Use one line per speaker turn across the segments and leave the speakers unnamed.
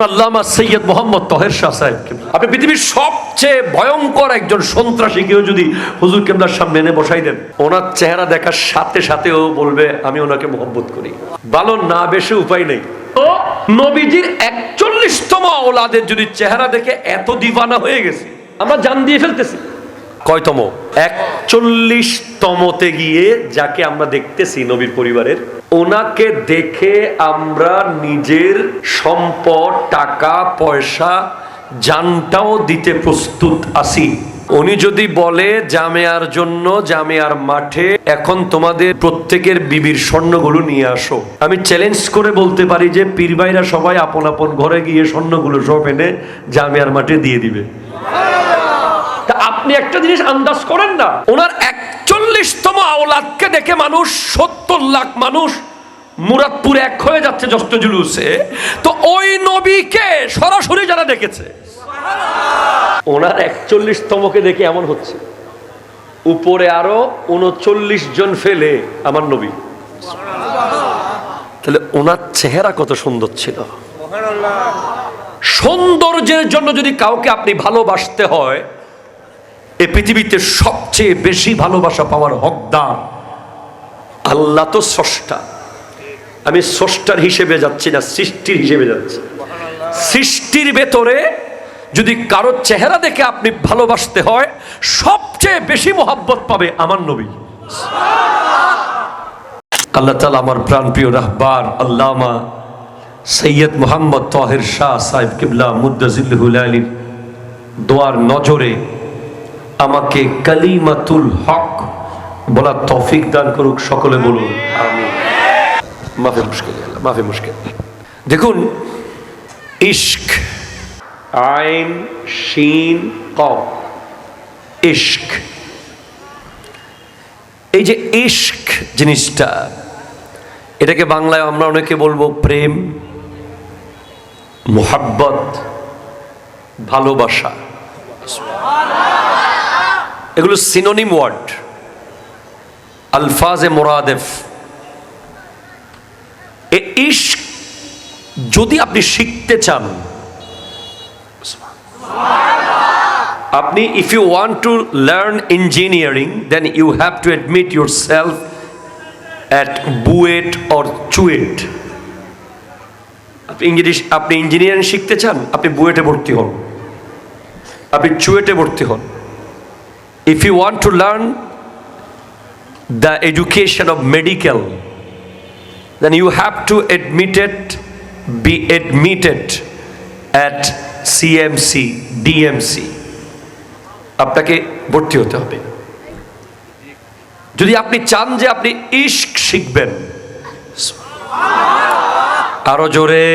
আল্লামা সৈয়দ মোহাম্মদ তহের শাহ সাহেবকে আপনি পৃথিবীর সবচেয়ে ভয়ঙ্কর একজন সন্ত্রাসীকেও যদি হুজুর কেবলার সামনে এনে বসাই দেন, ওনার চেহারা দেখার সাথে সাথে ও বলবে আমি ওনাকে মোহব্বত করি। ভালো না বেশি উপায় নেই। তো নবীজির ৪১তম আওলাদের যদি চেহারা দেখে এত দিওয়ানা হয়ে গেছে, আমরা জান দিয়ে ফেলতেছি। কয়তম? ৪১তমতে গিয়ে যাকে আমরা দেখতেছি নবীর পরিবারের, ওনাকে দেখে আমরা নিজের সম্পদ, টাকা পয়সা, জানটাও দিতে প্রস্তুত আছি। উনি যদি বলে জামেয়ার জন্য জামেয়ার মাঠে এখন তোমাদের প্রত্যেকের বিবির স্বর্ণগুলো নিয়ে আসো, আমি চ্যালেঞ্জ করে বলতে পারি যে পীর ভাইরা সবাই আপন আপন ঘরে গিয়ে স্বর্ণগুলো সব এনে জামেয়ার মাঠে দিয়ে দিবে। আপনি একটা জিনিস আন্দাজ করেন না, ওনার ৪১তম আওলাদকে দেখে মানুষ ৭০ লাখ মানুষ মুরাদপুর এক হয়ে যাচ্ছে জস্ত জুলুসে। তো ওই নবীকে সরাসরি যারা দেখেছে, ওনার ৪১তমকে দেখে এমন হচ্ছে, উপরে আরো ৩৯ জন ফেলে আমার নবী। তাহলে ওনার চেহারা কত সুন্দর ছিল। সৌন্দর্যের জন্য যদি কাউকে আপনি ভালোবাসতে হয়, এই পৃথিবীতে সবচেয়ে বেশি ভালোবাসা পাওয়ার হকদার আল্লাহ। তো স্রষ্টা, আমি স্রষ্টার হিসেবে যাচ্ছি না, সৃষ্টির হিসেবে যাচ্ছি। সৃষ্টির ভেতরে যদি কারো চেহারা দেখে আপনি ভালোবাসতে হয়, সবচেয়ে বেশি মোহাব্বত পাবে আমার নবী। আল্লাহ তাআলা আমার প্রাণপ্রিয় রাহবার আল্লামা সৈয়দ মোহাম্মদ তহের শাহ সাহেব কিবলা মুদ্দাজিল্লাহুল আলী দোয়ার নজরে আমাকে কালিমাতুল হক বলার তৌফিক দান করুক। সকলে বলুন আমিন। মাফে মুশকিল, মাফে মুশকিল। দেখুন, ইশক, আইন শিন কফ, ইশক, এই যে ইশক জিনিসটা, এটাকে বাংলায় আমরা অনেকে বলবো প্রেম, মুহাব্বত, ভালোবাসা। এগুলো সিনোনিম ওয়ার্ড, আলফাজে মোরাদেফ। ইশক যদি আপনি শিখতে চান, আপনি if you want to learn engineering, then you have to admit yourself at BUET or CUET. আপনি ইঞ্জিনিয়ারিং শিখতে চান, আপনি বুয়েটে ভর্তি হন, আপনি চুয়েটে ভর্তি হন। If you want to learn the education of medical, then you have to be admitted at CMC, DMC. আপনাকে ভর্তি হতে হবে। যদি আপনি চান যে আপনি ইশক শিখবেন, আরো জোরে,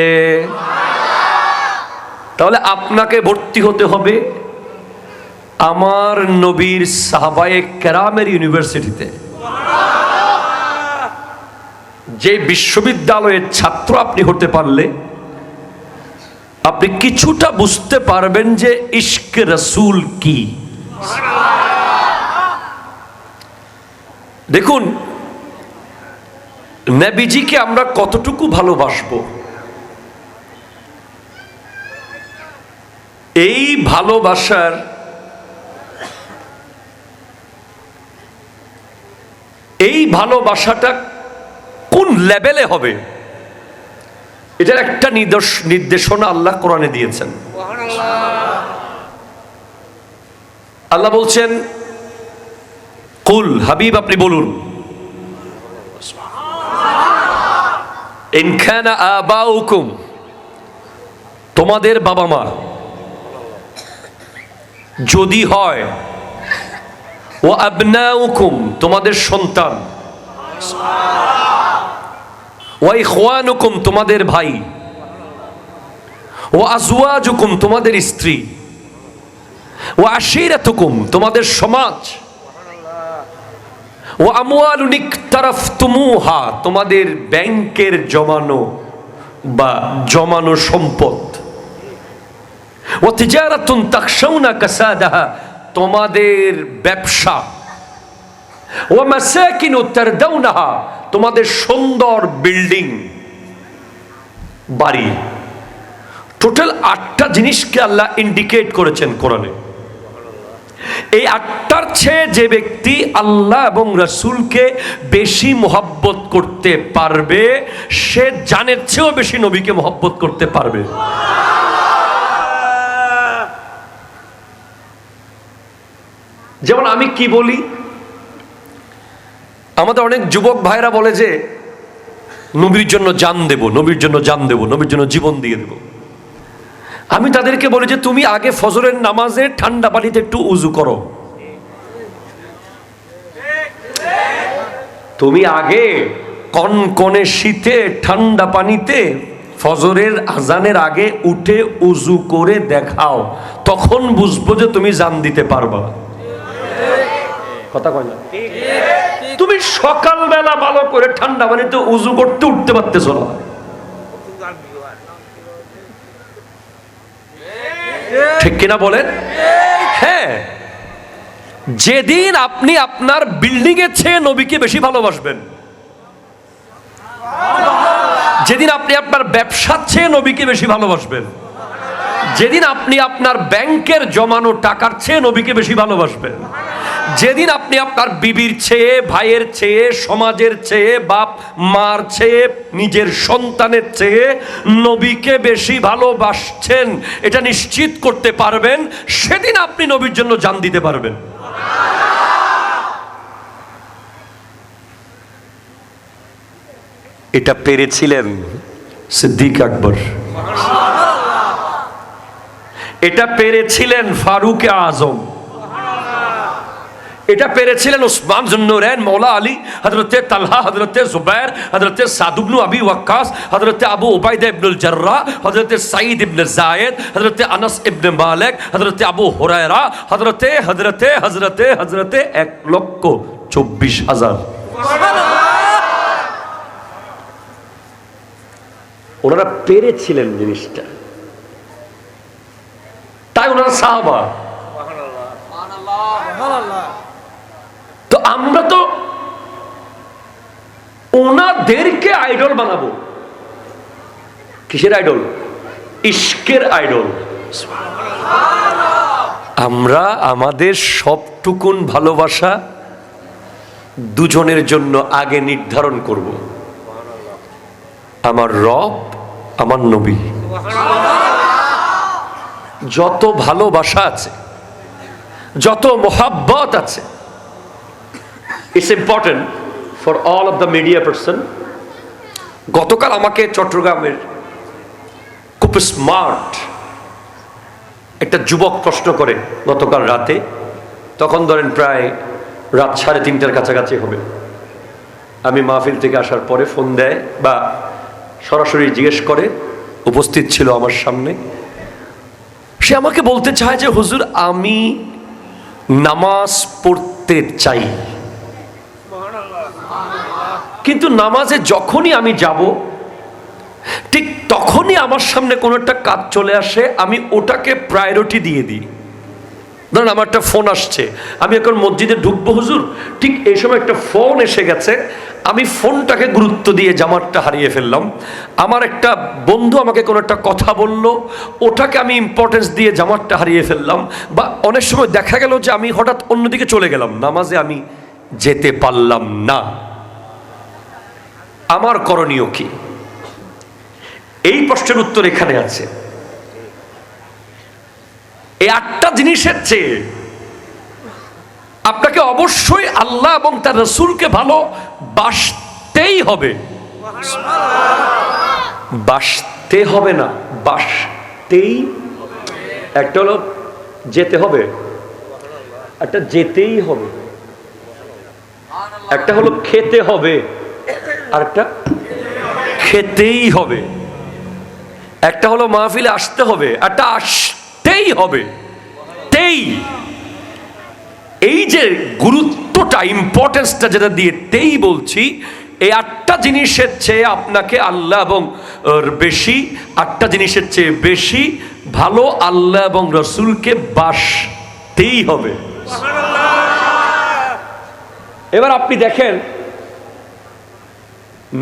তাহলে আপনাকে ভর্তি হতে হবে আমার নবীর সাহাবায়ে কেরামের ইউনিভার্সিটিতে। যে বিশ্ববিদ্যালয়ের ছাত্র আপনি হতে পারলে আপনি কিছুটা বুঝতে পারবেন যে ইশক রাসূল কি। দেখুন, নবীজিকে আমরা কতটুকু ভালোবাসবো, এই ভালোবাসার এই ভালোবাসাটা কোন লেভেলে হবে, এটার একটা নির্দেশনা আল্লাহ কোরআনে দিয়েছেন। আল্লাহ বলছেন, কুল, হাবিব আপনি বলুন, ইন কানা আবাউকুম, তোমাদের বাবা মা যদি হয়, ওয়া আবনাউকুম, তোমাদের সন্তান, ওয়া ইখওয়ানুকুম, তোমাদের ভাই, ওয়া আজওয়াজুকুম, তোমাদের স্ত্রী, ওয়া আশীরাতুকুম, তোমাদের সমাজ, ওয়া আমওয়ালুন ইকতারাফতুমুহা, তোমাদের ব্যাংকের জমানো সম্পদ, ওয়া তিজারাতুন তাখশাউনা কাসাদাহা, তোমাদের ব্যবসা, ওয়া মাসাকিনু তারদাউনাহা, তোমাদের সুন্দর বিল্ডিং, বাড়ি, টোটাল 8টা জিনিসকে আল্লাহ ইন্ডিকেট করেছেন কোরআনে। এই 8টার চেয়ে যে ব্যক্তি আল্লাহ এবং রাসূলকে বেশি মহব্বত করতে পারবে, সে জানের চেয়েও বেশি নবীকে মহব্বত করতে পারবে। যেমন আমি কি বলি, আমাদের অনেক যুবক ভাইরা বলে যে নবীর জন্য জান দেব, নবীর জন্য জান দেব, নবীর জন্য জীবন দিয়ে দেব। আমি তাদেরকে বলি যে তুমি আগে ফজরের নামাজে ঠান্ডা পানিতে একটু উযু করো। তুমি আগে কনকনে শীতে ঠান্ডা পানিতে ফজরের আজানের আগে উঠে উযু করে দেখাও, তখন বুঝবো যে তুমি জান দিতে পারবা। কথা কয় না? তুমি সকালবেলা ভালো করে ঠান্ডা পানিতে উযু করতে উঠতে পারতেছ না। ঠিক কিনা বলেন? হ্যাঁ, যেদিন আপনি আপনার বিল্ডিং এর চেয়ে নবীকে বেশি ভালোবাসবেন, যেদিন আপনি আপনার ব্যবসার চেয়ে নবীকে বেশি ভালোবাসবেন, যেদিন আপনি আপনার ব্যাংকের জমানো টাকার চেয়ে নবীকে বেশি ভালোবাসবেন, যেদিন আপনি আপনার বিবির চেয়ে, ভাইয়ের চেয়ে, সমাজের চেয়ে, বাপ মার চেয়ে, নিজের সন্তানের চেয়ে নবীকে বেশি ভালোবাসছেন, এটা নিশ্চিত করতে পারবেন, সেদিন আপনি নবীর জন্য জান দিতে পারবেন। এটা পেরেছিলেন সিদ্দিক আকবর, এটা পেরেছিলেন ফারুক আজম, এটা পেরেছিলেন উসমান যুন্নুরাইন, মৌলা আলী, হযরতে তালহা, হযরতে জুবায়ের, হযরতে সাদ ইবনে আবি ওয়াক্কাস, হযরতে আবু উবাইদা ইবনুল জাররাহ, হযরতে সাঈদ ইবনে যায়েদ, হযরতে আনাস ইবনে মালিক, হযরতে আবু হুরায়রা, হযরতে 1,24,000। ওনারা পেরেছিলেন জিনিসটা, তাই ওনারা সাহাবা। তো আমরা তো ওনাদেরকে আইডল বানাবো। কিসের আইডল? ইশকের আইডল। আমরা আমাদের সবটুকুন ভালোবাসা দুজনের জন্য আগে নির্ধারণ করব, আমার রব, আমার নবী। যত ভালোবাসা আছে, যত মোহাব্বত আছে, it's important for all of the media person. গতকাল আমাকে চট্টগ্রামের খুব স্মার্ট একটা যুবক প্রশ্ন করে, গতকাল রাতে, তখন ধরেন প্রায় রাত 3:30টার কাছাকাছি হবে। আমি মাহফিল থেকে আসার পরে ফোন দেয় বা সরাসরি জিজ্ঞেস করে, উপস্থিত ছিল আমার সামনে। সে আমাকে বলতে চায় যে হুজুর, আমি নামাজ পড়তে চাই, কিন্তু নামাজে যখনই আমি যাব ঠিক তখনই আমার সামনে কোনো একটা কাজ চলে আসে, আমি ওটাকে প্রায়োরিটি দিয়ে দিই। ধরেন আমার একটা ফোন আসছে, আমি এখন মসজিদে ঢুকবো হুজুর, ঠিক এই সময় একটা ফোন এসে গেছে, আমি ফোনটাকে গুরুত্ব দিয়ে জামাতটা হারিয়ে ফেললাম। আমার একটা বন্ধু আমাকে কোনো একটা কথা বলল, ওটাকে আমি ইম্পর্টেন্স দিয়ে জামাতটা হারিয়ে ফেললাম। বা অনেক সময় দেখা গেল যে আমি হঠাৎ অন্যদিকে চলে গেলাম, নামাজে আমি যেতে পারলাম না। আমার করণীয় কি? এই প্রশ্নের উত্তর এখানে আছে। এই 8টা জিনিসের চেয়ে আপনাকে অবশ্যই আল্লাহ এবং তার রাসূলকে ভালোবাসতেই হবে। বাসতে হবে না, বাসতেই। একটা হলো যেতে হবে, একটা যেতেই হবে, একটা হলো খেতে হবে, আর একটা খেতেই হবে। একটা হলো মাহফিলে আসতে হবে, একটা আসতেই হবে। এই যে গুরুত্বটা, ইম্পর্টেন্সটা যেটা দিয়ে তেই বলছি, এই 8টা জিনিসের চেয়ে আপনাকে আল্লাহ এবং বেশি, 8টা জিনিসের চেয়ে বেশি ভালো আল্লাহ এবং রসুলকে বাসতেই হবে। এবার আপনি দেখেন,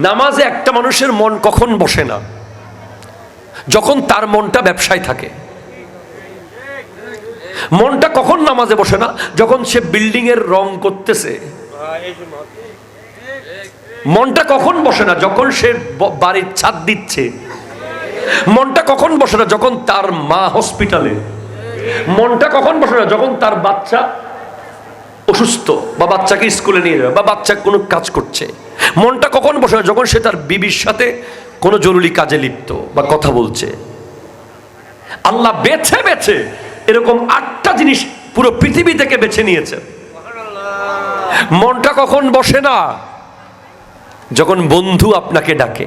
নামাজে একটা মানুষের মন কখন বসে না? যখন তার মনটা ব্যবসায় থাকে। মনটা কখন নামাজে বসে না? যখন সে বিল্ডিং এর রং করতেছে। মনটা কখন বসে না? যখন সে বাড়ির ছাদ দিচ্ছে। মনটা কখন বসে না? যখন তার মা হসপিটালে। মনটা কখন বসে না? যখন তার বাচ্চা অসুস্থ, বা বাচ্চাকে স্কুলে নিয়ে যাবে, বা বাচ্চা কোনো কাজ করছে। মনটা কখন বসে না? যখন সে তার বিবির সাথে কোনো জরুরি কাজে লিপ্ত বা কথা বলছে। আল্লাহ বেছে বেছে এরকম 8টা জিনিস পুরো পৃথিবী থেকে বেছে নিয়েছে। মনটা কখন বসে না? যখন বন্ধু আপনাকে ডাকে।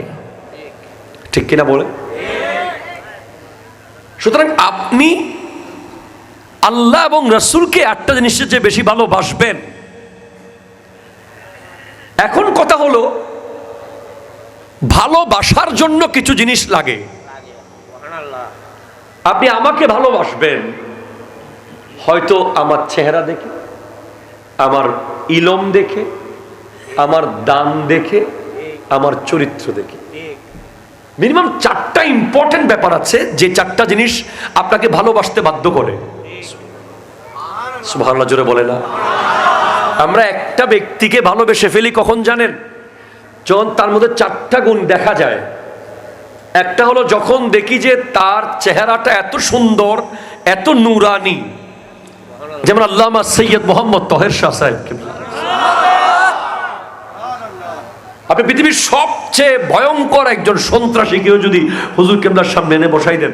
ঠিক কিনা বলে? সুতরাং আপনি আল্লাহ এবং রাসূলকে 8টা জিনিসের চেয়ে বেশি ভালোবাসবেন। এখন কথা হলো, ভালোবাসার জন্য কিছু জিনিস লাগে। আপনি আমাকে ভালোবাসবেন হয়তো আমার চেহারা দেখে, আমার ইলম দেখে, আমার দান দেখে, আমার চরিত্র দেখে। মিনিমাম 4টা ইম্পর্টেন্ট ব্যাপার আছে যে 4টা জিনিস আপনাকে ভালোবাসতে বাধ্য করে। সুবহানাল্লাহ জোরে বলে না। আমরা একটা ব্যক্তিকে ভালোবেসে ফেলি কখন জানেন? যখন তার মধ্যে 4টা গুণ দেখা যায়। একটা হলো যখন দেখি যে তার চেহারাটা এত সুন্দর, এত নূরানি, যেমন আল্লামা সৈয়দ মোহাম্মদ তহের শাহ সাহেব। আপনি পৃথিবীর সবচেয়ে ভয়ঙ্কর একজন সন্ত্রাসীকেও যদি হুজুর কেবলার সামনে এনে বসাই দেন,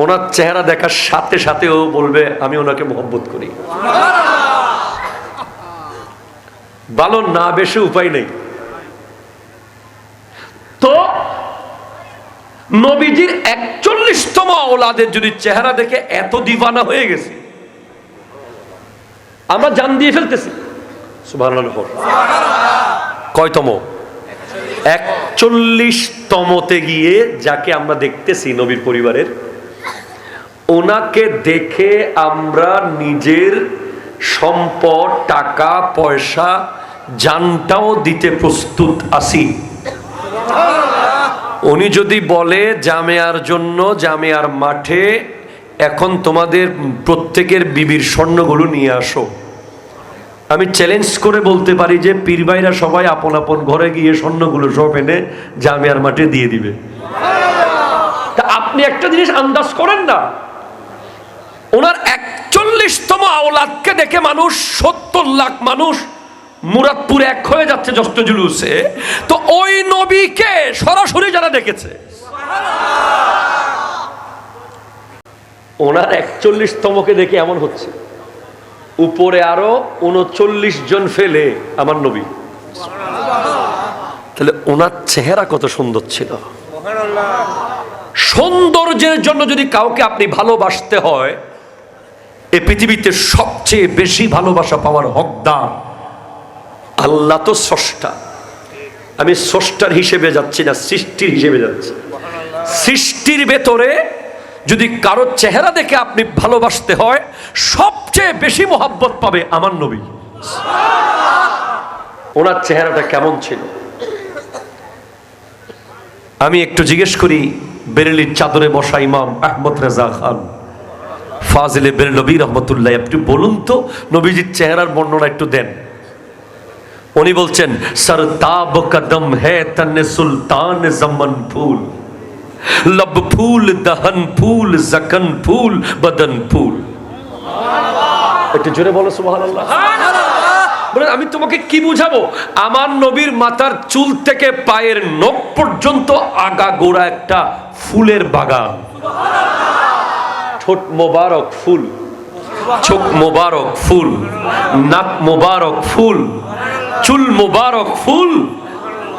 ওনার চেহারা দেখার সাথে সাথেও বলবে আমি ওনাকে মহব্বত করি। ভালো না বেশি উপায় নেই। তো নবীজির 41তম আওলাদের যদি চেহারা দেখে এত দিওয়ানা হয়ে গেছে, আমরা জান দিয়ে ফেলতেছি। সুবহানাল্লাহ। কয়তম? 41তমতে গিয়ে যাকে আমরা দেখতেছি নবীর পরিবারের, ওনাকে দেখে আমরা নিজের সম্পদ, টাকা পয়সা, জানটাও দিতে প্রস্তুত আছি। উনি যদি বলে জামিয়ার জন্য, জামিয়ার মাঠে এখন তোমাদের প্রত্যেকের বিবির স্বর্ণগুলো নিয়ে আসো, আমি চ্যালেঞ্জ করে বলতে পারি যে পীর ভাইরা সবাই আপন আপন ঘরে গিয়ে স্বর্ণগুলো সব এনে জামিয়ার মাঠে দিয়ে দিবে। তা আপনি একটা জিনিস আন্দাজ করেন না, ওনার 41তম আওলাদকে দেখে মানুষ 70 লাখ মানুষ মুরাদপুর এক হয়ে যাচ্ছে যষ্ট জুলুসে। তো ওই নবীকে সরাসরি যারা দেখেছে, ওনার 41তমকে দেখে এমন হচ্ছে, উপরে আরো 39 জন ফেলে আমার নবী। তাহলে ওনার চেহারা কত সুন্দর ছিল। সৌন্দর্যের জন্য যদি কাউকে আপনি ভালোবাসতে হয়, এই পৃথিবীতে সবচেয়ে বেশি ভালোবাসা পাওয়ার হকদার আল্লাহ। তো স্রষ্টা, আমি স্রষ্টার হিসেবে যাচ্ছি না, সৃষ্টির হিসেবে যাচ্ছি। সৃষ্টির ভেতরে যদি কারো চেহারা দেখে আপনি ভালোবাসতে হয়, সবচেয়ে বেশি মোহাব্বত পাবে আমার নবী। ওনার চেহারাটা কেমন ছিল? আমি একটু জিজ্ঞেস করি বেরেলির চাদরে বসা ইমাম আহমদ রেজা খান ফাজিলে বেরেলভী রহমতুল্লাহ, একটু বলুন তো নবীজির চেহারার বর্ণনা একটু দেন। উনি বলছেন, সরতাব কদম হে তনে সুলতান জমন ফুল, लब फूल दहन फूल जखन फूल बदन फूल। একটু জোরে বলো সুবহানাল্লাহ। বলে আমি তোমাকে কি বুঝাবো? আমার নবীর মাথার চুল থেকে পায়ের নখ পর্যন্ত আগা গোড়া একটা ফুলের বাগান। ঠোঁট মোবারক ফুল, চোখ মোবারক ফুল, নাক মোবারক ফুল, চুল মোবারক ফুল,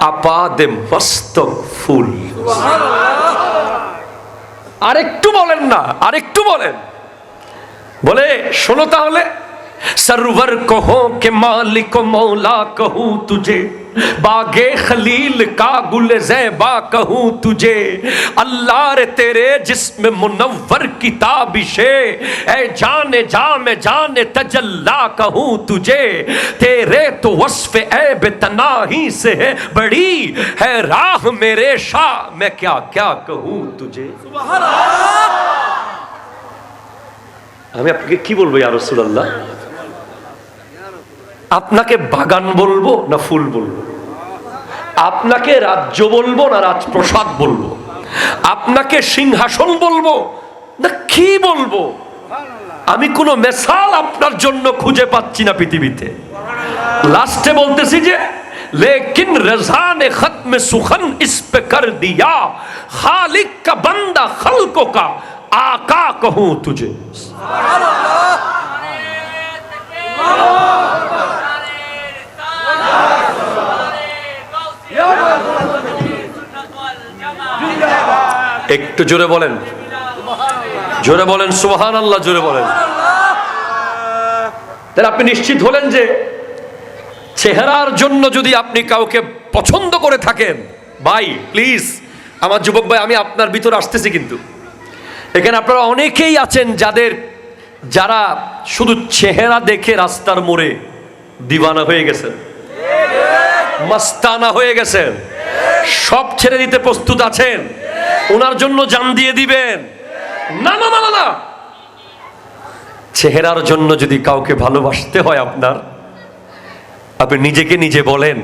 আপাদে মস্তক ফুল। আরেকটু বলেন না, আরেকটু বলেন। বলে শোনো তাহলে, সরওয়ার কहो के मालिक मौला कहूं तुझे, बागे खलील का गुल ज़ैबा कहूँ तुझे, अल्लाह रे तेरे जिस्म मुनव्वर की ताबिशे, ऐ जाने जा मैं जाने तजल्ला कहूँ तुझे, तेरे तो वस्फ़ ऐब तनाही से है बड़ी, है राह मेरे शाह मैं क्या क्या कहूँ तुझे। আমি আপনাকে কি বলবো ইয়া রাসূলুল্লাহ? আপনাকে বাগান বলবো না ফুল বলবো? আপনাকে রাজ্য বলবো না রাজপ্রাসাদ বলবো? আপনাকে সিংহাসন বলবো না কি বলবো? আমি কোনো মেসাল আপনার জন্য খুঁজে পাচ্ছি না পৃথিবীতে। লাস্টে বলতেছি যে लेकिन रज़ा ने खत्म सुखन इस पे कर दिया, खालिक का बंदा खल्कों का आका कहूं तुझे। একটু জোরে বলেন, জোরে বলেন সুবহানাল্লাহ, জোরে বলেন। তাহলে আপনি নিশ্চিত হলেন যে চেহারার জন্য যদি আপনি কাউকে পছন্দ করে থাকেন, ভাই প্লিজ আমার যুবক ভাই, আমি আপনার ভিতর আসতেছি, কিন্তু এখানে আপনারা অনেকেই আছেন যারা শুধু চেহারা দেখে রাস্তার মোড়ে দিওয়ানা হয়ে গেছেন, মাস্তানা হয়ে গেছেন, সব ছেড়ে দিতে প্রস্তুত আছেন, ওনার জন্য জান দিয়ে দিবেন। না না না না, চেহারার জন্য যদি কাউকে ভালোবাসতে হয় আপনার, আপনি নিজেকে নিজে বলেন,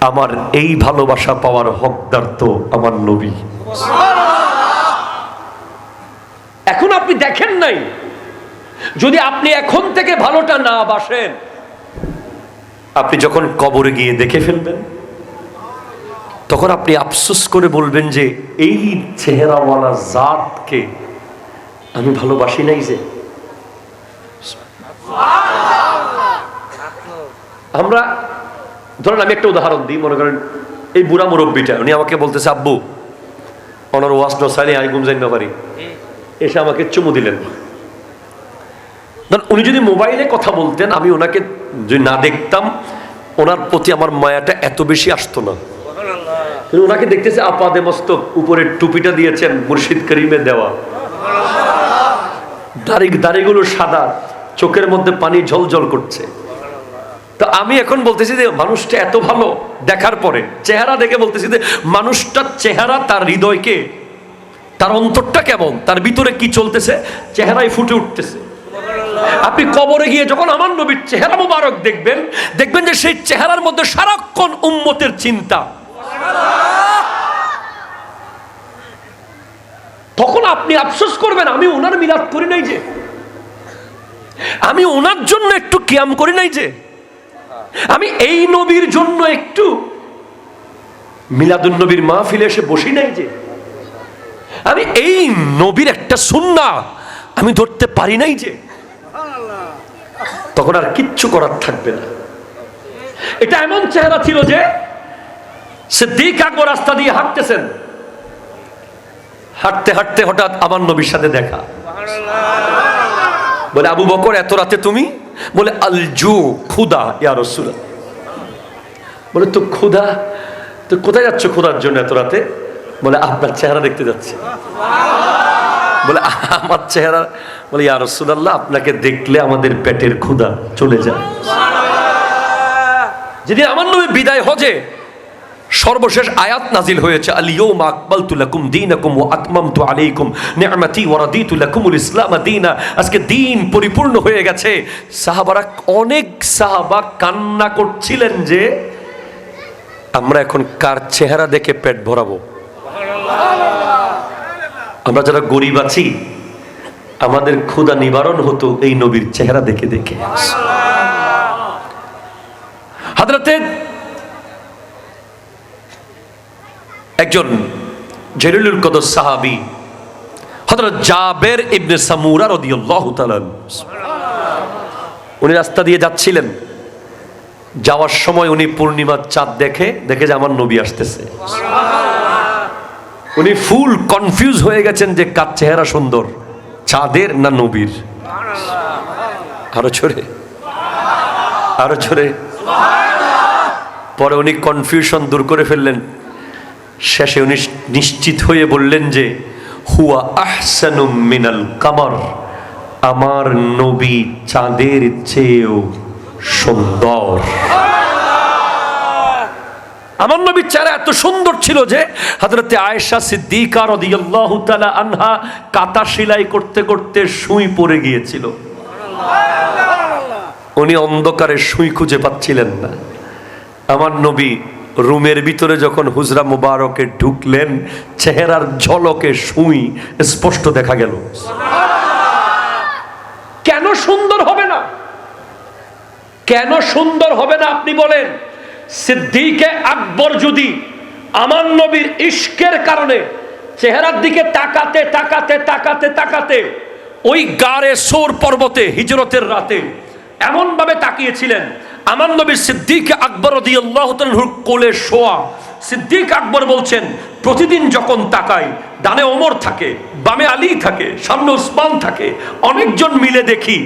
আমার এই ভালোবাসা পাওয়ার হকদার তো আমার নবী। এখন আপনি দেখেন নাই, যদি আপনি এখন থেকে ভালোটা না বাসেন, আপনি যখন কবরে গিয়ে দেখে ফেলবেন, তখন আপনি আফসোস করে বলবেন যে এই চেহারাওয়ালা জাতকে আমি ভালোবাসি নাই। যে আমরা ধরেন, আমি একটা উদাহরণ দিই, মনে করেন এই বুড়া মুরব্বীটা, উনি আমাকে বলতেছে আব্বু ওনার ওয়াজ নসাইলে আমি ঘুম যাই না পারি, এসে আমাকে চুমু দিলেন। উনি যদি মোবাইলে কথা বলতেন, আমি ওনাকে যদি না দেখতাম, ওনার প্রতি আমার মায়াটা এত বেশি আসতো না। ওনাকে দেখতেছে আপাদে মস্তক, উপরে টুপিটা দিয়েছেন মুর্শিদ করিমে দেওয়া, দাড়িগুলো সাদা, চোখের মধ্যে পানি ঝলঝল করছে। তো আমি এখন বলতেছি যে মানুষটা এত ভালো, দেখার পরে চেহারা দেখে বলতেছি যে মানুষটার চেহারা, তার হৃদয়কে, তার অন্তরটা কেমন, তার ভিতরে কি চলতেছে, চেহারায় ফুটে উঠতেছে। আপনি কবরে গিয়ে যখন আমার নবীর চেহারা মুবারক দেখবেন, দেখবেন যে সেই চেহারার মধ্যে সারাক্ষণ উম্মতের চিন্তা। তখন আপনি আফসোস করবেন, আমি ওনার মিলাদ করি নাই, যে আমি ওনার জন্য একটু কিয়াম করি নাই, যে আমি এই নবীর জন্য একটু মিলাদুন নবীর মাহফিলে এসে বসি নাই, যে আমি এই নবীর একটা সুন্নাহ আমি ধরতে পারি নাই, যে তখন আর কিচ্ছু করার থাকবে না। এটা এমন চেহারা ছিল যে সিদ্দিক আকবর রাস্তা দিয়ে হাঁটতেছেন, হাঁটতে হাঁটতে হঠাৎ আমার নবীর সাথে দেখা। বলে আবু বকর এত রাতে তুমি? বলে আলজু খুদা ইয়া রাসূলুল্লাহ। বলে তো খুদা, তো কোথায় যাচ্ছ খুদার জন্য এত রাতে? বলে আপনার চেহারা দেখতে যাচ্ছি। বলে আমার চেহারা? বলে ইয়া রাসূলুল্লাহ, আপনাকে দেখলে আমাদের পেটের ক্ষুধা চলে যায়। যেদিন আমার নবী বিদায় হজে সর্বশেষ আয়াত নাজিল হয়েছে, আল ইয়াউমা আকমালতু লাকুম দীনাকুম ওয়া আতমামতু আলাইকুম নি'মাতি ওয়া রাদিতু লাকুমুল ইসলাম দীনা। আজকে দিন পরিপূর্ণ হয়ে গেছে। সাহাবারা, অনেক সাহাবা কান্না করছিলেন যে আমরা এখন কার চেহারা দেখে পেট ভরাবো? আমরা যারা গরিব আছি, আমাদের ক্ষুধা নিবারণ হতো এই নবীর চেহারা দেখে দেখে। হযরতে একজন জলিলুল কদর সাহাবী হযরত জাবের ইবনে সামুরা রাদিয়াল্লাহু তাআলা, উনি রাস্তা দিয়ে যাচ্ছিলেন। যাওয়ার সময় উনি পূর্ণিমার চাঁদ দেখে যে আমার নবী আসতেছে। উনি ফুল কনফিউজ হয়ে গেছেন যে কার চেহারা সুন্দর, চাঁদের না নবীর। আরো ছোড়ে, আরো ছোড়ে। পরে উনি কনফিউশন দূর করে ফেললেন, শেষে উনি নিশ্চিত হয়ে বললেন যে হুয়া আহসানু মিনাল কামার, আমার নবী চাঁদের চেয়েও সুন্দর। আমার নবীর চেহারা এত সুন্দর ছিল যে হযরতে আয়েশা সিদ্দিকা রাদিয়াল্লাহু তাআলা আনহা কাঁথা সেলাই করতে করতে সুই পড়ে গিয়েছিল। উনি অন্ধকারে সুই খুঁজে পাচ্ছিলেন না। আমার নবী রুমের ভিতরে যখন হুজরা মুবারকে ঢুকলেন, চেহারার ঝলকে সুই স্পষ্ট দেখা গেল। কেন সুন্দর হবে না? কেন সুন্দর হবে না আপনি বলেন? সিদ্দিকে আকবর যদি আমার নবীর ইশকের কারণে চেহারার দিকে তাকাতে তাকাতে তাকাতে তাকাতে ওই গারে সোর পর্বতে হিজরতের রাতে এমন ভাবে তাকিয়েছিলেন, আমার নবী সিদ্দিক আকবর রাদিয়াল্লাহু তাআলার কোলে শোয়া। সিদ্দিক আকবর বলছেন, প্রতিদিন যখন তাকাই ডানে ওমর থাকে, বামে আলী থাকে, সামনে উসমান থাকে, অনেকজন মিলে দেখি,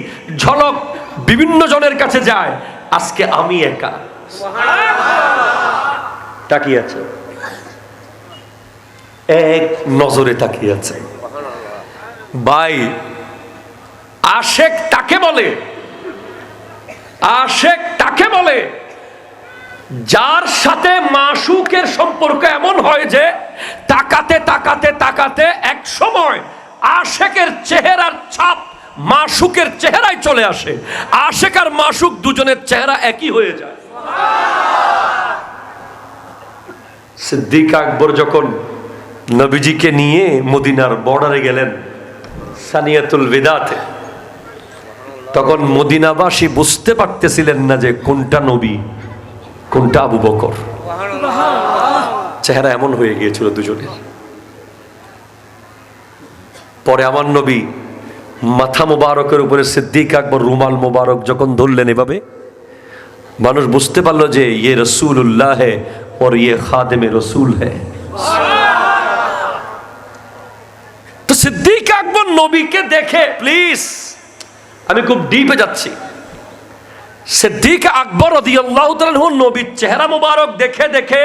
ঝলক বিভিন্ন জনের কাছে যায়, আজকে আমি একা তাকিয়ে আছে, এক নজরে তাকিয়ে আছে। ভাই, আশেক তাকে বলে, আশেক তাকে বলে যার সাথে মাশুকের সম্পর্ক এমন হয় যে তাকাতে তাকাতে তাকাতে এক সময় আশেকের চেহারার ছাপ মাশুকের চেহারায় চলে আসে। আশেক আর মাশুক দুজনের চেহারা একই হয়ে যায়। সিদ্দিক আকবর যখন নবীজিকে নিয়ে মদিনার বর্ডারে গেলেন সানিয়াতুল বিদাতে, তখন মদিনাবাসী বুঝতে পারতেছিলেন না যে কোনটা নবী কোনটা আবু বকর। চেহারা এমন হয়ে গিয়েছিল দুজনের। পরে আমার নবী মাথা মোবারকের উপরে সিদ্দিক আকবর রুমাল মোবারক যখন ধরলেন এভাবে, মানুষ বুঝতে পারলো যে ইয়ে রসুল্লাহ है और ये खादिम रसूल है। তো সিদ্দিক আকবর নবীকে দেখে, প্লিজ আমি খুব ডিপে যাচ্ছি, সিদ্দিক আকবর রাদিয়াল্লাহু তাআলা নবীর চেহারা মোবারক দেখে দেখে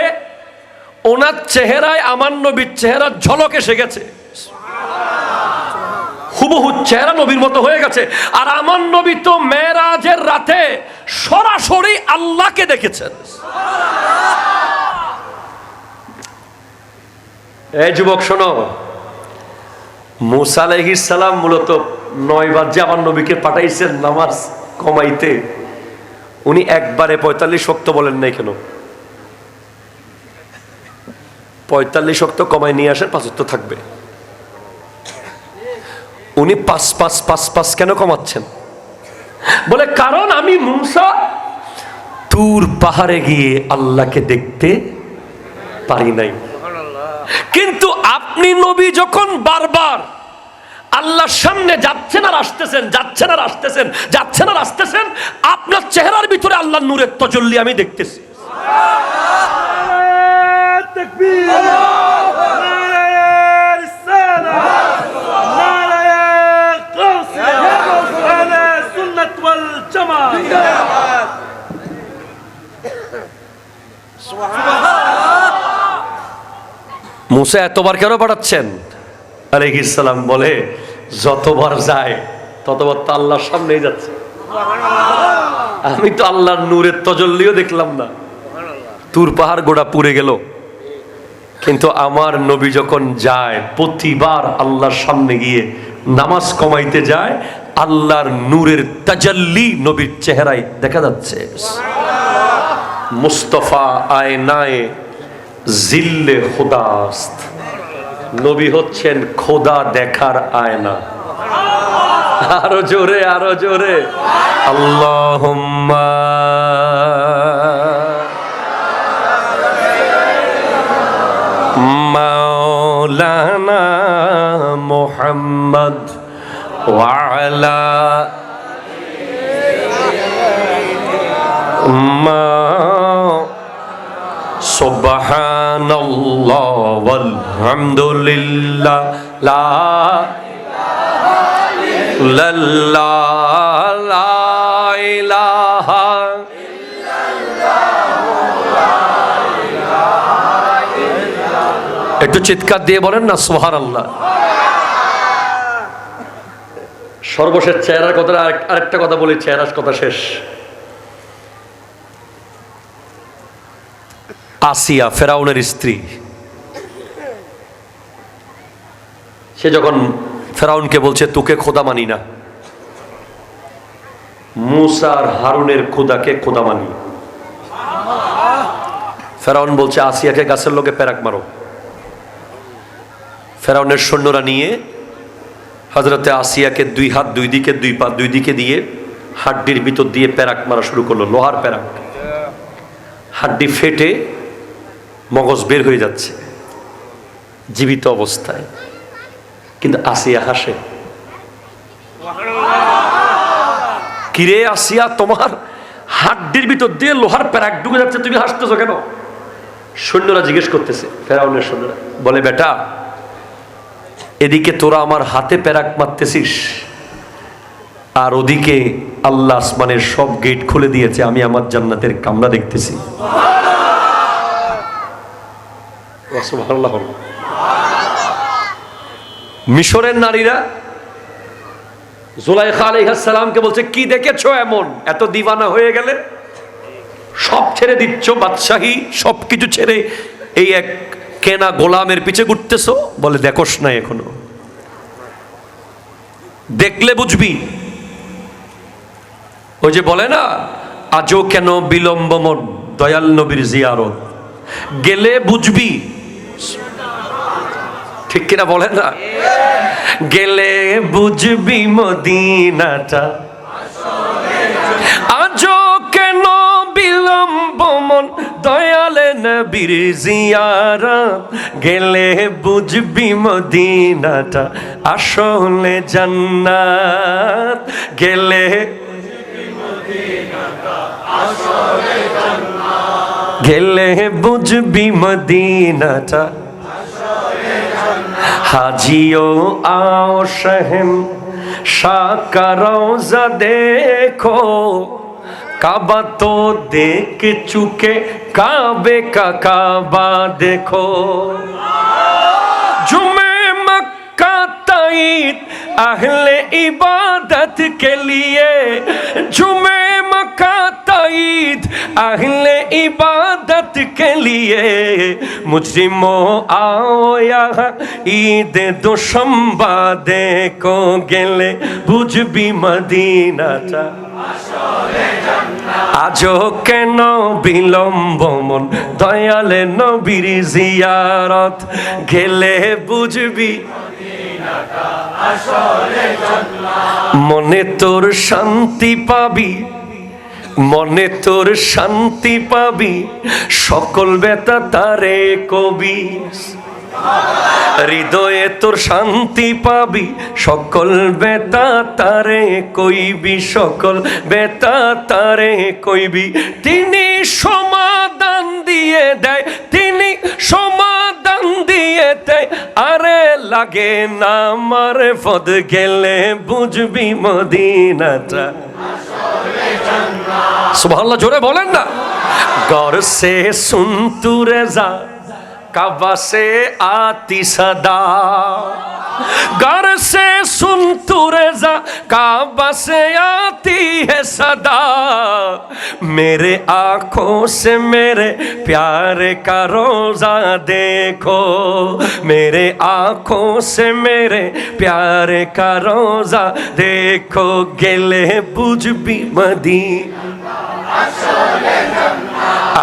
ওনার চেহারায় আমার নবীর চেহারার ঝলক এসে গেছে, হুবহু চেহারা নবীর মতো হয়ে গেছে। আর আমার নবী তো মেরাজের রাতে সরাসরি আল্লাহকে দেখেছেন। এই যুবক শোনো, মুসা আলাইহিস সালাম মূলত 9 বার যে আমার নবীকে পাঠাইছেন নামাজ কমাইতে, উনি একবারে 45 ওয়াক্ত বলেন নাই কেন? 45 ওয়াক্ত কমাই নিয়ে আসেন, 5 ওয়াক্ত থাকবে। উনি 5 কেন কমাচ্ছেন? বলে কারণ আমি মুসা তুর পাহাড়ে গিয়ে আল্লাহকে দেখতে পারি নাই, কিন্তু আপনি নবী যখন বারবার আল্লাহর সামনে যাচ্ছেন আর আসতেছেন, যাচ্ছেন আর আসতেছেন, যাচ্ছেন আর আসতেছেন, আপনার চেহারার ভিতরে আল্লাহর নূরের তাজাল্লি আমি দেখতেছি। মুসা এতবার কেন পাঠাচ্ছেন আলাইহিস সালাম? বলে যতবার যায় ততবার তো আল্লাহর সামনেই যাচ্ছে, আমি তো আল্লাহর নূরের তাজাল্লিও দেখলাম না। তুর পাহাড় গোড়া পুড়ে গেল, কিন্তু আমার নবী যখন যায় প্রতিবার আল্লাহর সামনে গিয়ে নামাজ কমাইতে যায়, আল্লাহর নূরের তাজাল্লি নবীর চেহারায় দেখা যাচ্ছে। মুস্তাফা আয়নায়ে জিল্লে খুদাস্ত, নবী হচ্ছেন খোদা দেখার আয়না। আরো জোরে, আরো জোরে, আল্লাহুম্মা মাওলানা মুহাম্মদ ওয়া আলা সুবহানাল্লাহ ওয়ালহামদুলিল্লাহ লা ইলাহা ইল্লাল্লাহ লা ইলাহা ইল্লাল্লাহ চিৎকার দিয়ে বলেন না সুবহানাল্লাহ। সর্বশেষ চেহারার কথা, আরেকটা কথা বলি, চেহারার কথা শেষ। আসিয়া ফেরাউনের স্ত্রী, সে যখন ফেরাউনকে বলছে তোকে খোদা মানি না, মুসা আর হারুনের খোদাকে খোদা মানি, ফেরাউন বলছে আসিয়াকে গাছের লোকে পেরাক মারো। ফেরাউনের সৈন্যরা নিয়ে হযরতে আসিয়াকে দুই হাত দুই দিকে, দুই পা দুই দিকে দিয়ে হাড্ডির ভিতর দিয়ে পেরাক মারা শুরু করলো, লোহার পেরাক। হাড্ডি ফেটে মগজ বের হয়ে যাচ্ছে জীবিত অবস্থায়, কিন্তু আসিয়া হাসে। কিরে আসিয়া, তোমার হাড্ডির ভিতর দিয়ে লোহার পেরাক ঢুকে যাচ্ছে, তুমি হাসতেছো কেন? সৈন্যরা জিজ্ঞেস করতেছে, ফেরাউনের সৈন্যরা বলে, বেটা এদিকে তোরা আমার হাতে পেরাক মারতেছিস, আর ওদিকে আল্লাহ আসমানের সব গেট খুলে দিয়েছে, আমি আমার জান্নাতের কামরা দেখতেছি। মিশরের নারীরা জুলাইখা আলাইহিস সালামকে বলছে, কি দেখেছো এমন, এত দিওয়ানা হয়ে গেলে? সব ছেড়ে দিচ্ছ, বাদশাহী সবকিছু ছেড়ে এই এক কেনা গোলামের পিছে ঘুরতেছো? বলে, দেখোস না এখনো, দেখলে বুঝবি। ওই যে বলে না, আজও কেন বিলম্ব মন দয়াল নবীর জিয়ারত, গেলে বুঝবি। ঠিক কিনা বলেন না? গেলে বুঝবি মদিনাটা, আজও কেন বিলম্ব মন দয়াল নবীর জিয়ারত, গেলে বুঝবি মদিনাটা আসলে জান্নাত, গেলে গেলে বুঝবি মদিনাটা। হাজিও आओ शहन शाह का रोजा देखो, काबा तो देख चुके काबे का काबा देखो। जुमे मक्का तईद अहले इबादत के लिए, जुमे मक्का तईद अहले इबादत के लिए, मुजरिमों आओ यहाँ ईद दुशंबा देखो, गेले बुझबी मदीनाटा আজও কেন বিলম্ব মন দয়ালে নবীর জিয়ারত, গেলে বুঝবি মনে তোর শান্তি পাবি, মনে তোর শান্তি পাবি, সকল ব্যথা তারে কবি। হৃদয়ে তোর শান্তি পাবি, সকল ব্যথা তারে কইবি, সকল ব্যথা তারে কইবি। তিনি সমাধান দিয়ে দেয়, তিনি সমাধান দিয়ে দেয়, আরে লাগে না মারফত, গেলে বুঝবি মদিনাটা সুবহানাল্লাহ। জোরে বলেন না। গর সে সুন তু রেজা, काबा से आती सदा, घर से सुन तू रज़ा, काबा से आती है सदा। मेरे आँखों से मेरे प्यारे का रोज़ा देखो, मेरे आँखों से मेरे प्यारे का रोज़ा देखो, गेले बुझबी मदीना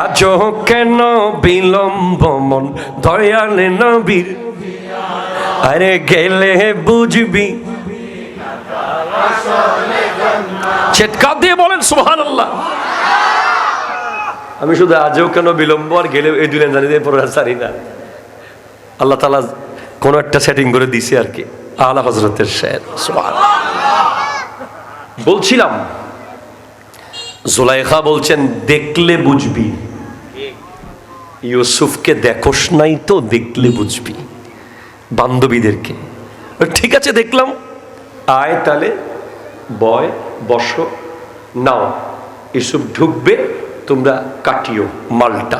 আজও কেন বিলম্ব মন দয়াল নবীর, আরে গেলে বুঝবি। চিৎকার দিয়ে বলেন সুবহানাল্লাহ। আমি শুধু আজও কেন বিলম্ব আর গেলে এই দুই লাইন জানি দিয়ে পড়া জানি না, আল্লাহ তাআলা কোন একটা সেটিং করে দিছে আর কি। আলা হযরতের শের সুবহানাল্লাহ। বলছিলাম জুলাইখা বলছেন দেখলে বুঝবি, ইউসুফকে দেখোস নাই তো দেখলে বুঝবি। বান্ধবীদেরকে, ঠিক আছে দেখলাম, আয় তাহলে বয় বসো, নাও ইউসুফ ঢুকবে, তোমরা কাটিও মালটা।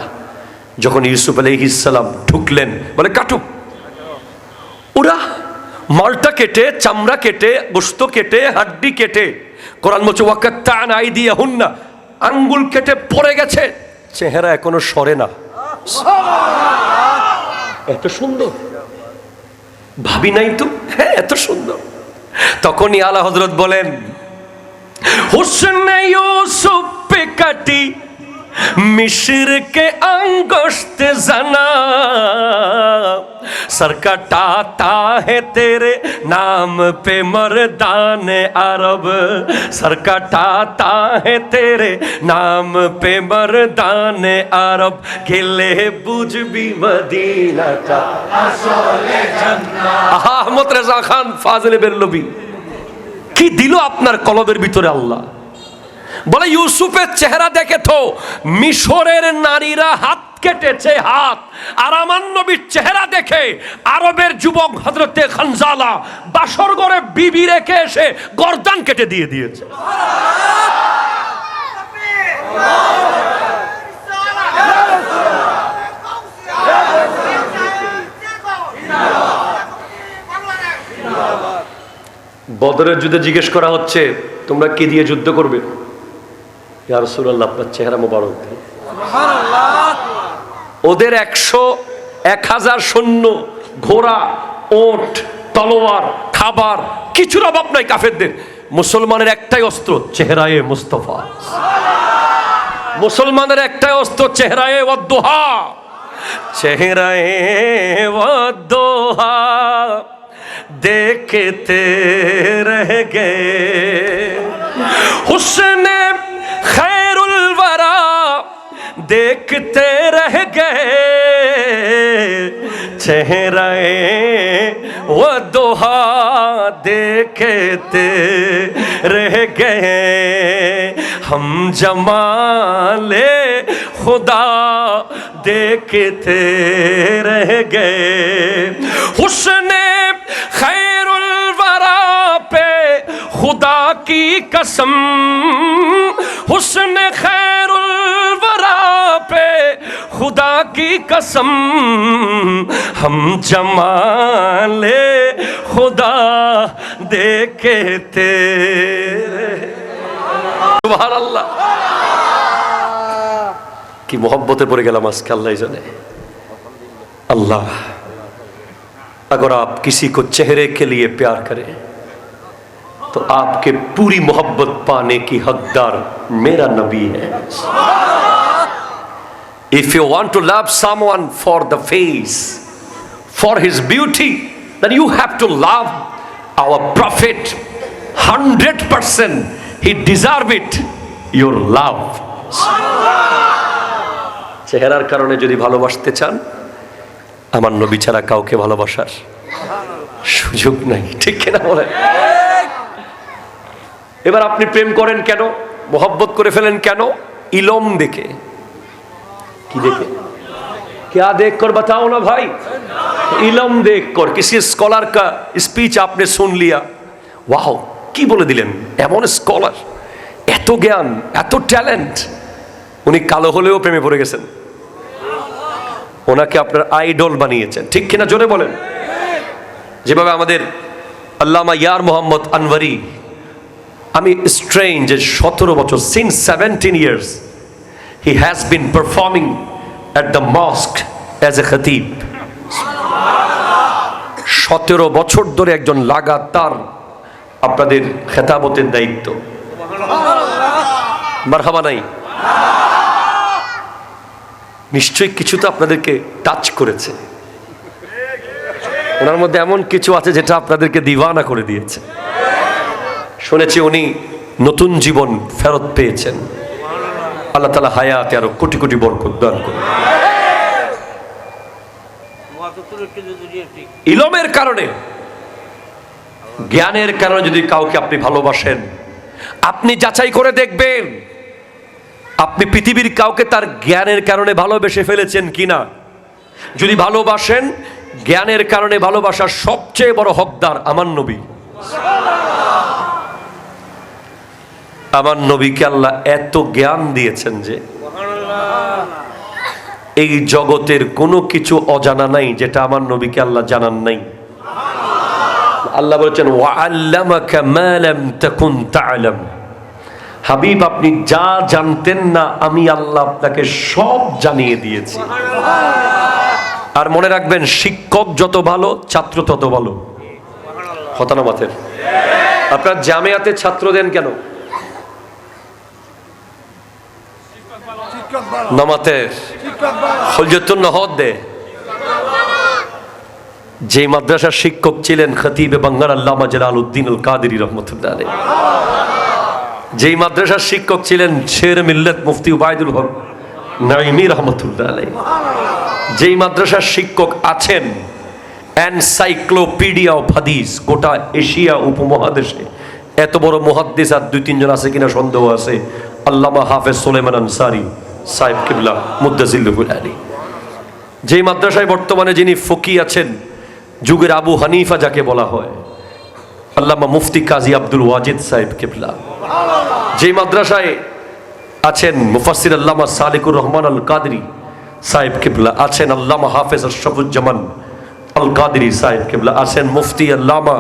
যখন ইউসুফ আলাইহিস সালাম ঢুকলেন, বলে কাটো, ওরা মালটা কেটে, চামড়া কেটে, গোশত কেটে, হাড্ডি কেটে, কোরআন বলছে ওয়াকাত্তা'না আইদিয়াহুন্না, আঙ্গুল কেটে পড়ে গেছে, চেহারা এখনো সরে না। এত সুন্দর ভাবি নাই তো, হ্যাঁ এত সুন্দর। তখনই আলা হযরত বলেন, हुस्न यूसुफ पे कटी मिस्र के अंगुष्ठ जना, सर कटाता है तेरे नाम पे मर्दान अरब, सर कटाता है तेरे नाम पे मर्दान अरब, गिले बुझबी मदीना का আসলে জান্নাত। আহমদ রেজা খান ফাজিল বেরলভী কি দিল আপনার কলবের ভিতরে আল্লাহ। বলে ইউসুফের চেহারা দেখে তো মিশরের নারীরা হাত কেটেছে হাত, আর আমার নবীর চেহারা দেখে আরবের যুবক হযরতে খানজালা বাসর ঘরে বিবি রেখে এসে গর্দান কেটে দিয়ে দিয়েছে। বদরের যুদ্ধে জিজ্ঞেস করা হচ্ছে তোমরা কি দিয়ে যুদ্ধ করবে? ইয়া রাসূলুল্লাহ আপনার চেহারা মোবারক দিয়ে। সুবহানাল্লাহ। ওদের 1000 সৈন্য, ঘোড়া, ওট, তলোয়ার, খাবার কিছুর অভাব নাই কাফেরদের। মুসলমানের একটাই অস্ত্র চেহারায়ে মুস্তাফা। মুসলমানের একটাই অস্ত্র চেহারায়ে ওয়াদদুহা, চেহারায়ে ওয়াদদুহা देखते रह गए, हुस्ने खैरुल वरा देखते रह गए, चेहरे वो दोहा देखते रह गए, हम जमाले खुदा देखते रह गए, हुस्ने खैरुल वरा पे खुदा की कसम, हुस्न खैरुल वरा पे खुदा की कसम, हम जमाले खुदा देखते सुबहानाल्लाह। কি मोहब्बते পড়ে গেলাম আজকে, আল্লাহ জানে। अल्लाह अगर आप किसी को चेहरे के लिए प्यार करें तो आपके पूरी मोहब्बत पाने की हकदार मेरा नबी है। If you want to love someone for the face, for his beauty, then you have to love our prophet 100%. He deserve it, your love. চেহারার কারণে যদি ভালোবাসতে চান, আমার নবী ছাড়া কাউকে ভালোবাসার সুযোগ নাই, ঠিক কিনা বলেন? এবার আপনি প্রেম করেন কেন, मोहब्बत করে ফেলেন কেন? इलम देखे। কি দেখে? क्या देख कर बताओ ना भाई? इलम देख कर। किसी स्कॉलर का स्पीच आपने सुन लिया, वाओ কি বলে দিলেন, এমন স্কলার, এত জ্ঞান, এত ট্যালেন্ট, উনি কালো হলেও প্রেমে পড়ে গেছেন, ওনাকে আপনার আইডল বানিয়েছেন, ঠিক কিনা জোরে বলেন? যেভাবে আমাদের আল্লামা ইয়ার মোহাম্মদ আনওয়ারি, আমি স্ট্রেঞ্জ 17 বছর, since 17 years he has been performing at the mosque as a khatib। 17 বছর ধরে একজন লাগাতার আপনাদের খেতাবতের দায়িত্ব। মারহাবা নাই? নিশ্চয়ই কিছু তো আপনাদেরকে টাচ করেছে, ওনার মধ্যে এমন কিছু আছে যেটা আপনাদেরকে দিওয়ানা করে দিয়েছে। শুনেছি উনি নতুন জীবন ফেরত পেয়েছেন। আল্লাহ তাআলা হায়াতে আরো কোটি কোটি বরকত দান করুন। ইলমের কারণে, জ্ঞানের কারণে যদি কাউকে আপনি ভালোবাসেন, আপনি যাচাই করে দেখবেন আপনি পৃথিবীর কাউকে তার জ্ঞানের কারণে ভালোবেসে ফেলেছেন কিনা। যদি ভালোবাসেন, জ্ঞানের কারণে ভালোবাসার সবচেয়ে বড় হকদার আমার নবী। আমার নবীকে আল্লাহ এত জ্ঞান দিয়েছেন যে এই জগতের কোনো কিছু অজানা নাই যেটা আমার নবীকে আল্লাহ জানান নাই। আল্লাহ বলেছেন ওয়াআল্লামাকা মা লাম তাকুন তা'লাম, হাবিব আপনি যা জানতেন না আমি আল্লাহ আপনাকে সব জানিয়ে দিয়েছি। আর মনে রাখবেন, শিক্ষক যত ভালো ছাত্র তত ভালো। কথা না মাথের? আপনার জামিয়াতে ছাত্র দেন কেন? নামাতের হলজতুন নহদ দে। যে মাদ্রাসার শিক্ষক ছিলেন খতিবে বাংলার আল্লামা জালালউদ্দিন আল কাদেরী রহমতুল্লাহ আলাইহি, যেই মাদ্রাসার শিক্ষক ছিলেন শের মিল্লাত মুফতি উবাইদুল হক নাইমি রহমতুল্লাহ আলাইহি, যেই মাদ্রাসার শিক্ষক আছেন এনসাইক্লোপিডিয়া অফ হাদিস, গোটা এশিয়া উপমহাদেশে এত বড় মুহাদ্দিস আর 2-3 জন আছে কিনা সন্দেহ আছে, আল্লামা হাফেজ সুলাইমান আনসারী সাহেব কিবলা মুদ্দাজিল্লুহুল আলী। যেই মাদ্রাসায় বর্তমানে যিনি ফকি আছেন, যুগের আবু হানিফা যাকে বলা হয়, আল্লামা মুফতি কাজী আব্দুল ওয়াজিদ সাহেব কিবলা। যেই মাদ্রাসায় আছেন মুফাসসির আল্লামা সালিকুর রহমান আল কাদেরী সাহেব কিবলা, আছেন আল্লামা হাফেজ আশরাফুজ্জামান আল কাদেরী সাহেব কিবলা, আছেন মুফতি আল্লামা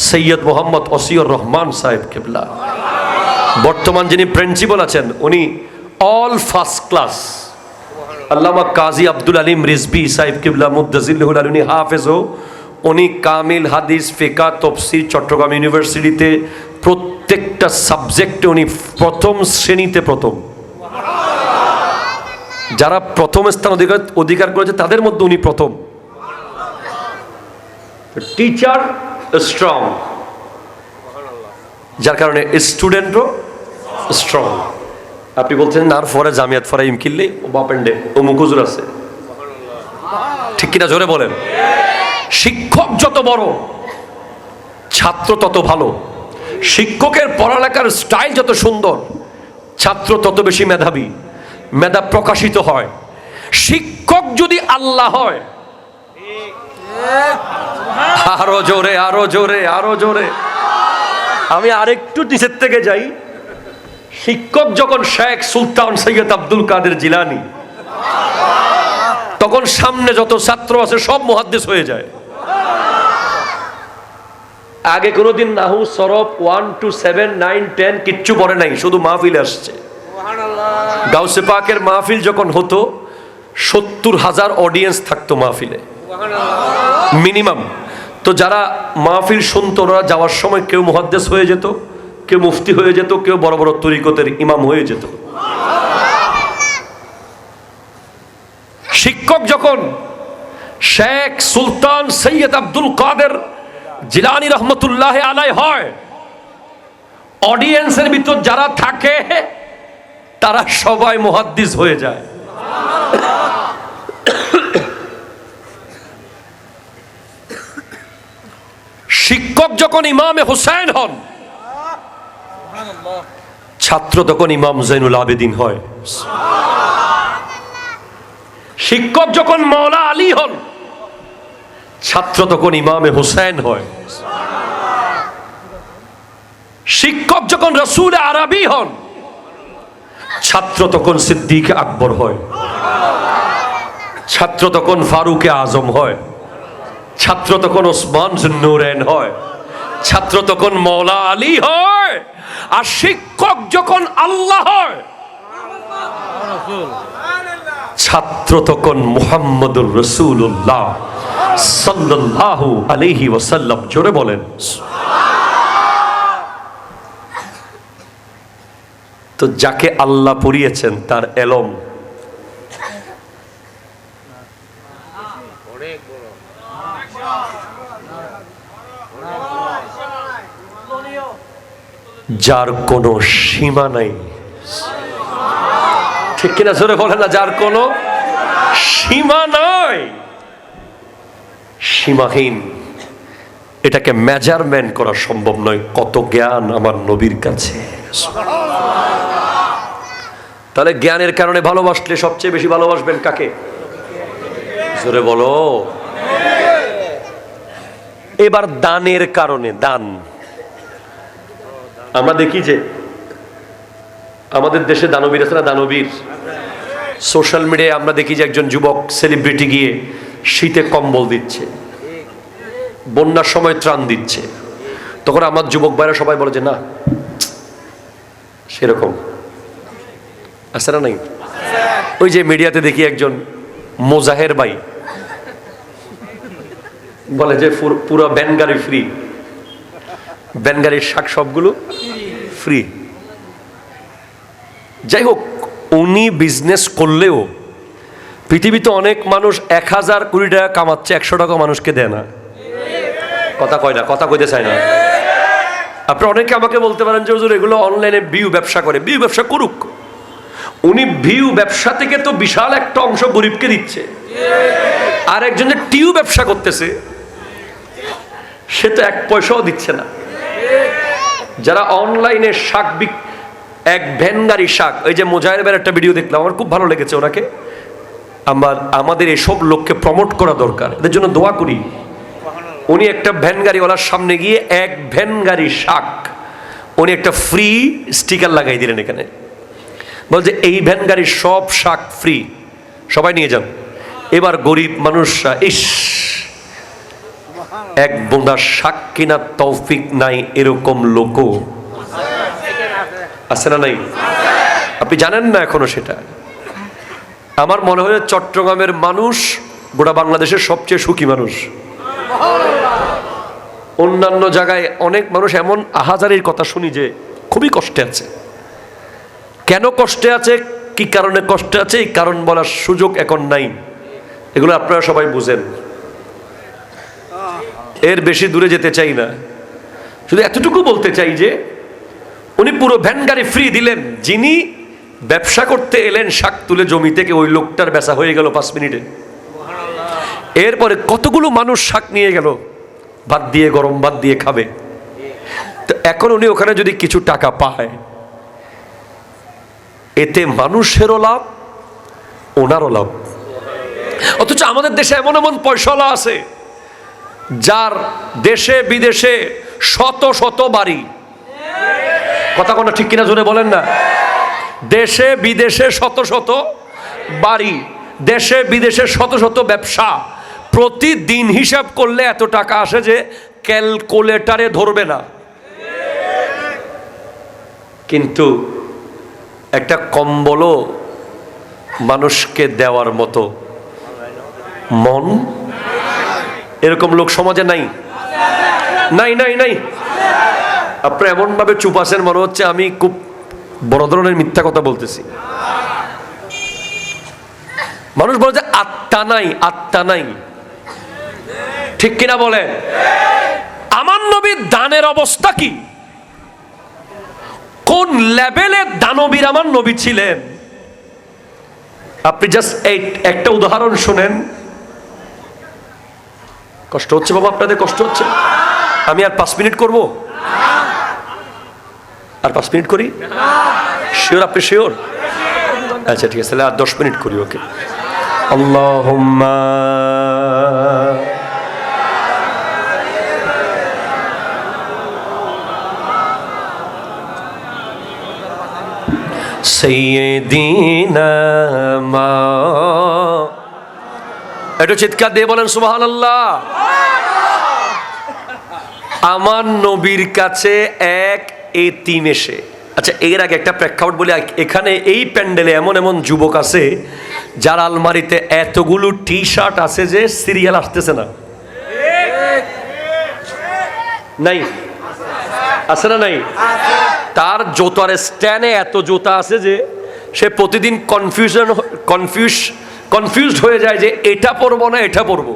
সৈয়দ মোহাম্মদ ওসিউর রহমান সাহেব কিবলা। বর্তমান যিনি প্রিন্সিপাল আছেন উনি অল ফার্স্ট ক্লাস আল্লামা কাজী আব্দুল আলিম রিজভী সাহেব কিবলা মুদ্দাজিল্লুহুল আলী, উনি হাফেজও, উনি কামিল হাদিস ফিকা তাফসীর চট্টগ্রাম ইউনিভার্সিটিতে প্রত্যেকটা সাবজেক্টে উনি প্রথম শ্রেণীতে প্রথম। যারা প্রথম স্থান অধিকার করেছে তাদের মধ্যে উনি প্রথম। টিচার স্ট্রং, যার কারণে স্টুডেন্টও স্ট্রং। আপনি বলছেন আর ফরে জামিয়াত ফরাইম কিনলে ও বাপেন্ডে ও মুকুজুর আছে, ঠিক কিনা জোরে বলেন? শিক্ষক যত বড় ছাত্র তত ভালো। শিক্ষকের পড়ালেখার স্টাইল যত সুন্দর ছাত্র তত বেশি মেধাবী, মেধা প্রকাশিত হয়। শিক্ষক যদি আল্লাহ হয়, আরো জোরে আরো জোরে আরো জোরে, আমি আরেকটু নিচের থেকে যাই। শিক্ষক যখন শেখ সুলতান সৈয়দ আব্দুল কাদের জিলানী, তখন সামনে যত ছাত্র আছে সব মুহাদ্দিস হয়ে যায়। আগে কোনোদিন নাহু সরফ 1 to 7 9 10 কিচ্ছু পড়ে নাই, শুধু মাহফিলে আসছে। গাউসে পাকের মাহফিল যখন হতো 70,000 অডিয়েন্স থাকতো মাহফিলে মিনিমাম। তো যারা মাহফিল শুনতো ওরা যাওয়ার সময় কেউ মুহাদ্দিস হয়ে যেত, কেউ মুফতি হয়ে যেত, কেউ বড় বড় তরিকতের ইমাম হয়ে যেত। শিক্ষক যখন শেখ সুলতান সৈয়দ আব্দুল কাদের জিলানী রহমতুল্লাহ আলাইহি হয়, অডিয়েন্সের ভিতর যারা থাকে তারা সবাই মুহাদ্দিস হয়ে যায়। শিক্ষক যখন ইমামে হুসাইন হন, ছাত্র তখন ইমাম জৈনুল আবেদিন হয়। শিক্ষক যখন মওলা আলী হন, ছাত্র তখন ইমামে হুসাইন হয়। শিক্ষক যখন রসুল আরবি হন, ছাত্র তখন সিদ্দিক আকবর হয়। ছাত্র তখন ফারুকে আজম হয়। ছাত্র তখন ওসমান জুন্নুরাইন হয়। ছাত্র তখন মওলা আলী হয়। আর শিক্ষক যখন আল্লাহ হয়, ছাত্র তখন মুহাম্মদুর রাসূলুল্লাহ সাল্লাল্লাহু আলাইহি ওয়াসাল্লাম। জোরে বলেন। তো যাকে আল্লাহ পড়িয়েছেন তার এলম যার কোনো সীমা নাই, ঠিক কিনা জোরে বলে না? যার কোনো সীমা নাই, সীমাহীন। এটাকে মেজারমেন্ট করা সম্ভব নয় কত জ্ঞান আমার নবীর কাছে। তাহলে জ্ঞানের কারণে ভালোবাসলে সবচেয়ে বেশি ভালোবাসবেন কাকে? জোরে বলো। এবার দানের কারণে, দান আমরা দেখি যে আমাদের দেশে দানবীর আছে না, দানবীর। সোশ্যাল মিডিয়ায় আমরা দেখি যে একজন যুবক সেলিব্রিটি গিয়ে শীতে কম্বল দিচ্ছে, বন্যার সময় ত্রাণ দিচ্ছে, তখন আমার যুবক ভাইরা সবাই বলে যে না সেরকম আছে না নাই? ওই যে মিডিয়াতে দেখি একজন মোজাহের ভাই বলে যে পুরো ভ্যান গাড়ি ফ্রি, ভ্যান গাড়ির শাক সবগুলো ফ্রি। যাই হোক, উনি বিজনেস করলেও পৃথিবীতে অনেক মানুষ 1000 কোটি টাকা কামাচ্ছে, 100 টাকা মানুষকে দেয় না। কথা কয় না, কথা কইতে চায় না। আপনি অনেকে আমাকে বলতে পারেন যে হুজুর এগুলো অনলাইনে ভিউ ব্যবসা করে, ভিউ ব্যবসা করুক, উনি ভিউ ব্যবসা থেকে তো বিশাল একটা অংশ গরিবকে দিচ্ছে। আর একজন যে টিউ ব্যবসা করতেছে সে তো 1 পয়সাও দিচ্ছে না। যারা অনলাইনে শাক এক ভ্যান গাড়ি শাক, ওই যে মোজাহের ভাইয়ের একটা ভিডিও দেখলাম, আমার খুব ভালো লেগেছে ওনাকে। আমাদের এসব লোককে প্রমোট করা দরকার, এদের জন্য দোয়া করি। উনি একটা ভ্যান গাড়িওয়ালার সামনে গিয়ে এক ভ্যান গাড়ি শাক উনি একটা ফ্রি স্টিকার লাগাই দিলেন এখানে, বলছে এই ভ্যান গাড়ির সব শাক ফ্রি, সবাই নিয়ে যান। এবার গরিব মানুষরা ইস এক বোনা শাক কেনার তৌফিক নাই, এরকম লোকও আছে না নাই? আপনি জানেন না এখনো সেটা। আমার মনে হয় চট্টগ্রামের মানুষ গোটা বাংলাদেশের সবচেয়ে সুখী মানুষ। অন্যান্য জায়গায় অনেক মানুষ এমন আহাজারির কথা শুনি যে খুবই কষ্টে আছে। কেন কষ্টে আছে, কি কারণে কষ্টে আছে, এই কারণ বলার সুযোগ এখন নাই। এগুলো আপনারা সবাই বুঝেন, এর বেশি দূরে যেতে চাই না। শুধু এতটুকু বলতে চাই যে উনি পুরো ভ্যান গাড়ি ফ্রি দিলেন। যিনি ব্যবসা করতে এলেন শাক তুলে জমি থেকে, ওই লোকটার বেচা হয়ে গেল 5 মিনিটে। এরপরে কতগুলো মানুষ শাক নিয়ে গেল, ভাত দিয়ে, গরম ভাত দিয়ে খাবে। তো এখন উনি ওখানে যদি কিছু টাকা পায়, এতে মানুষেরও লাভ, ওনারও লাভ। অথচ আমাদের দেশে এমন এমন পয়সাওয়ালা আছে যার দেশে বিদেশে শত শত বাড়ি। কথা কোনো ঠিক কিনা জোরে বলেন না? দেশে বিদেশে শত শত বাড়ি, দেশে বিদেশে শত শত ব্যবসা। প্রতিদিন হিসাব করলে এত টাকা আসে যে ক্যালকুলেটারে ধরবে না। কিন্তু একটা কম্বলও মানুষকে দেওয়ার মতো মন, এরকম লোক সমাজে নাই, নাই নাই নাই। আপনি এমন ভাবে চুপ আছেন, মনে হচ্ছে আমি খুব বড় ধরনের মিথ্যা কথা বলতেছি। মানুষ বলে যে আত্মা নাই, আত্মা নাই, ঠিক কিনা বলে? আমার নবীর দানের অবস্থা কি, কোন লেভেলের দানবীর আমার নবী ছিলেন। আপনি জাস্ট এই একটা উদাহরণ শুনেন। কষ্ট হচ্ছে বাবা, আপনাদের কষ্ট হচ্ছে? আমি আর 5 মিনিট করব? আর 5 মিনিট করি? শিওর? আপনি শিওর? আচ্ছা ঠিক আছে, তাহলে আর 10 মিনিট করি। ওকে। আল্লাহুম্মা সাইয়্যিদিনা মা, একটু চিৎকার দিয়ে বলেন সুবহানাল্লাহ। আমার নবীর কাছে এক এতিম এসে, আচ্ছা এর আগে একটা প্রেক্ষাপট বলি। এখানে এই প্যান্ডেলে এমন এমন যুবক আছে যার আলমারিতে এতগুলো টি শার্ট আছে যে সিরিয়াল আসতেছে না। নাই? আছে না নাই? তার জুতার স্ট্যান্ডে এত জুতা আছে যে সে প্রতিদিন কনফিউজড হয়ে যায় যে এটা পরবো না এটা পরবো।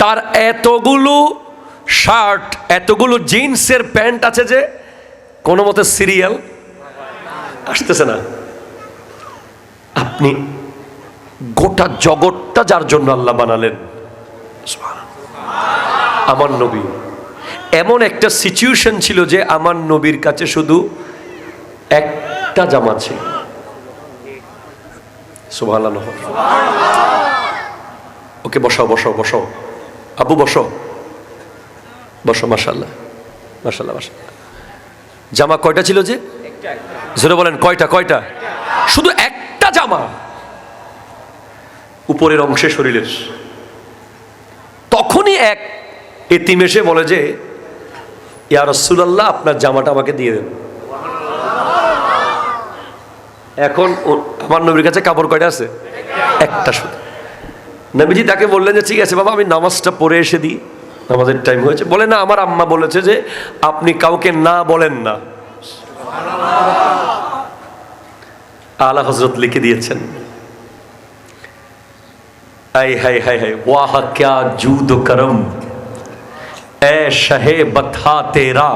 তার এতগুলো শার্ট, এতগুলো জিন্সের প্যান্ট আছে যে কোনো মতে সিরিয়াল আসতেছে না। আপনি গোটা জগৎটা যার জন্য আল্লাহ বানালেন, আমার নবী। এমন একটা সিচুয়েশন ছিল যে আমার নবীর কাছে শুধু একটা জামা ছিল। সুবহানাল্লাহ। ওকে বসাও বসাও বসাও, আবু বসো বসো। মাশাআল্লাহ মাশাআল্লাহ মাশাআল্লাহ। জামা কয়টা ছিল যে? জোরে বলেন, কয়টা? কয়টা? শুধু একটা জামা, উপরের অংশে শরীরের। এতিম এসে বলে যে ইয়া রাসূলুল্লাহ আপনার জামাটা আমাকে দিয়ে দেন। এখন আমার নবীর কাছে কাপড় কয়টা আছে? একটা শুধু। নবীজি তাকে বললেন যে ঠিক আছে বাবা, আমি নামাজটা পড়ে এসে দিই, নামাজের টাইম হয়েছে। বলে না, আমার আম্মা বলেছে যে আপনি কাউকে না বলেন না। আলা হযরত লিখে দিয়েছেন, আয় হায় হায় হায়, ওয়াহ ক্যা জুদ করম এ শাহে বতা তেরা,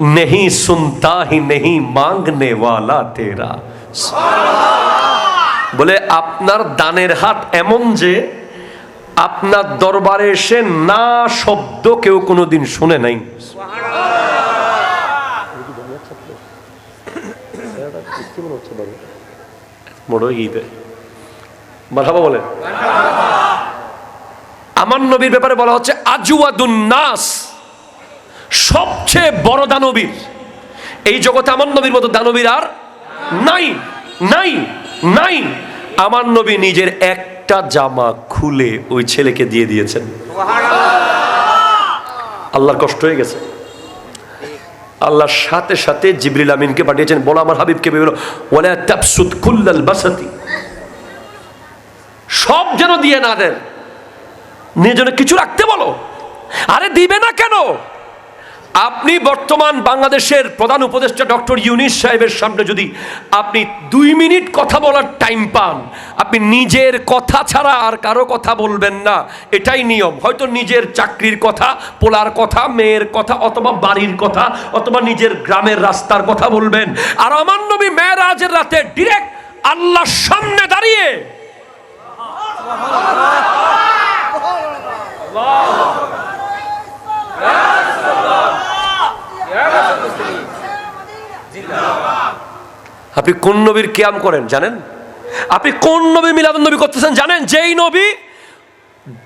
नहीं सुनता ही नहीं मांगने वाला तेरा। বলে আপনার দানের হাত এমন যে আপনার দরবারে এসে না শব্দ কেউ কোনোদিন শুনে নাই। মারহাবা বলেন। আমার নবীর ব্যাপারে বলা হচ্ছে আজওয়াদুন নাস, সবচেয়ে বড় দানবীর। এই জগতে আমার নবীর মতো দানবীর আর নাই নাই নাই। আমার নবী নিজের একটা জামা খুলে ওই ছেলেকে দিয়ে দিয়েছেন। আল্লাহর কষ্ট হয়ে গেছে। আল্লাহর সাথে সাথে জিবরিল আমিনকে পাঠিয়েছেন, বলো আমার হাবিবকে বলো ওয়ালা তাবসুত কুল্লাল বাসাতি, সব যেন দিয়ে না দেন, নিজের কিছু রাখতে বলো। আরে দিবে না কেন? আপনি বর্তমান বাংলাদেশের প্রধান উপদেষ্টা ডক্টর ইউনূস সাহেবের সামনে যদি আপনি 2 মিনিট কথা বলার টাইম পান, আপনি নিজের কথা ছাড়া আর কারো কথা বলবেন না, এটাই নিয়ম। হয়তো নিজের চাকরির কথা, পোলার কথা, মেয়ের কথা, অথবা বাড়ির কথা, অথবা নিজের গ্রামের রাস্তার কথা বলবেন। আর আমার নবী মেরাজের রাতে ডিরেক্ট আল্লাহর সামনে দাঁড়িয়ে আপনি কোন নবীর কিয়াম করেন জানেন? আপনি কোন নবী মিলাদুন নবী করতেছেন জানেন? যেই নবী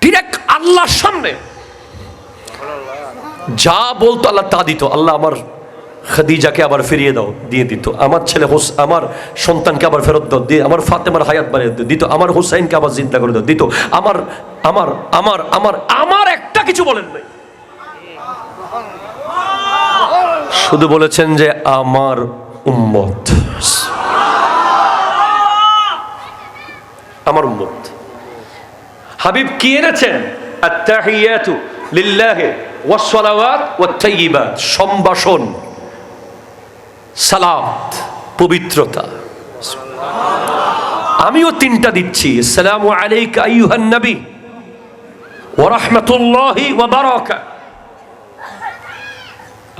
ডিরেক্ট আল্লাহর সামনে যা বলতো আল্লাহ তা দিত। আল্লাহ আমার খাদিজাকে আবার ফিরিয়ে দাও, দিয়ে দিত। আমার ছেলে আমার সন্তানকে আবার ফেরত দাও, দিয়ে আমার ফাতেমার হায়াত বাড়িয়ে দিত। আমার হুসাইনকে আবার জিন্দা করে দাও, দিত। আমার আমার আমার আমার আমার একটা কিছু বলেন নাই, শুধু বলেছেন যে আমার উম্মত, আমার উম্মত। হাবিব কি এনেছেন? আত-তাহিয়াতু লিল্লাহি ওয়াস-সালাওয়াত ওয়াত-তাইয়্যিবাত, সম্ভাষণ, সালাত, পবিত্রতা। আমিও 3টা দিচ্ছি। আসসালামু আলাইকা আইয়ুহান নবী ওয়া রাহমাতুল্লাহি ওয়া বারাকাতুহু।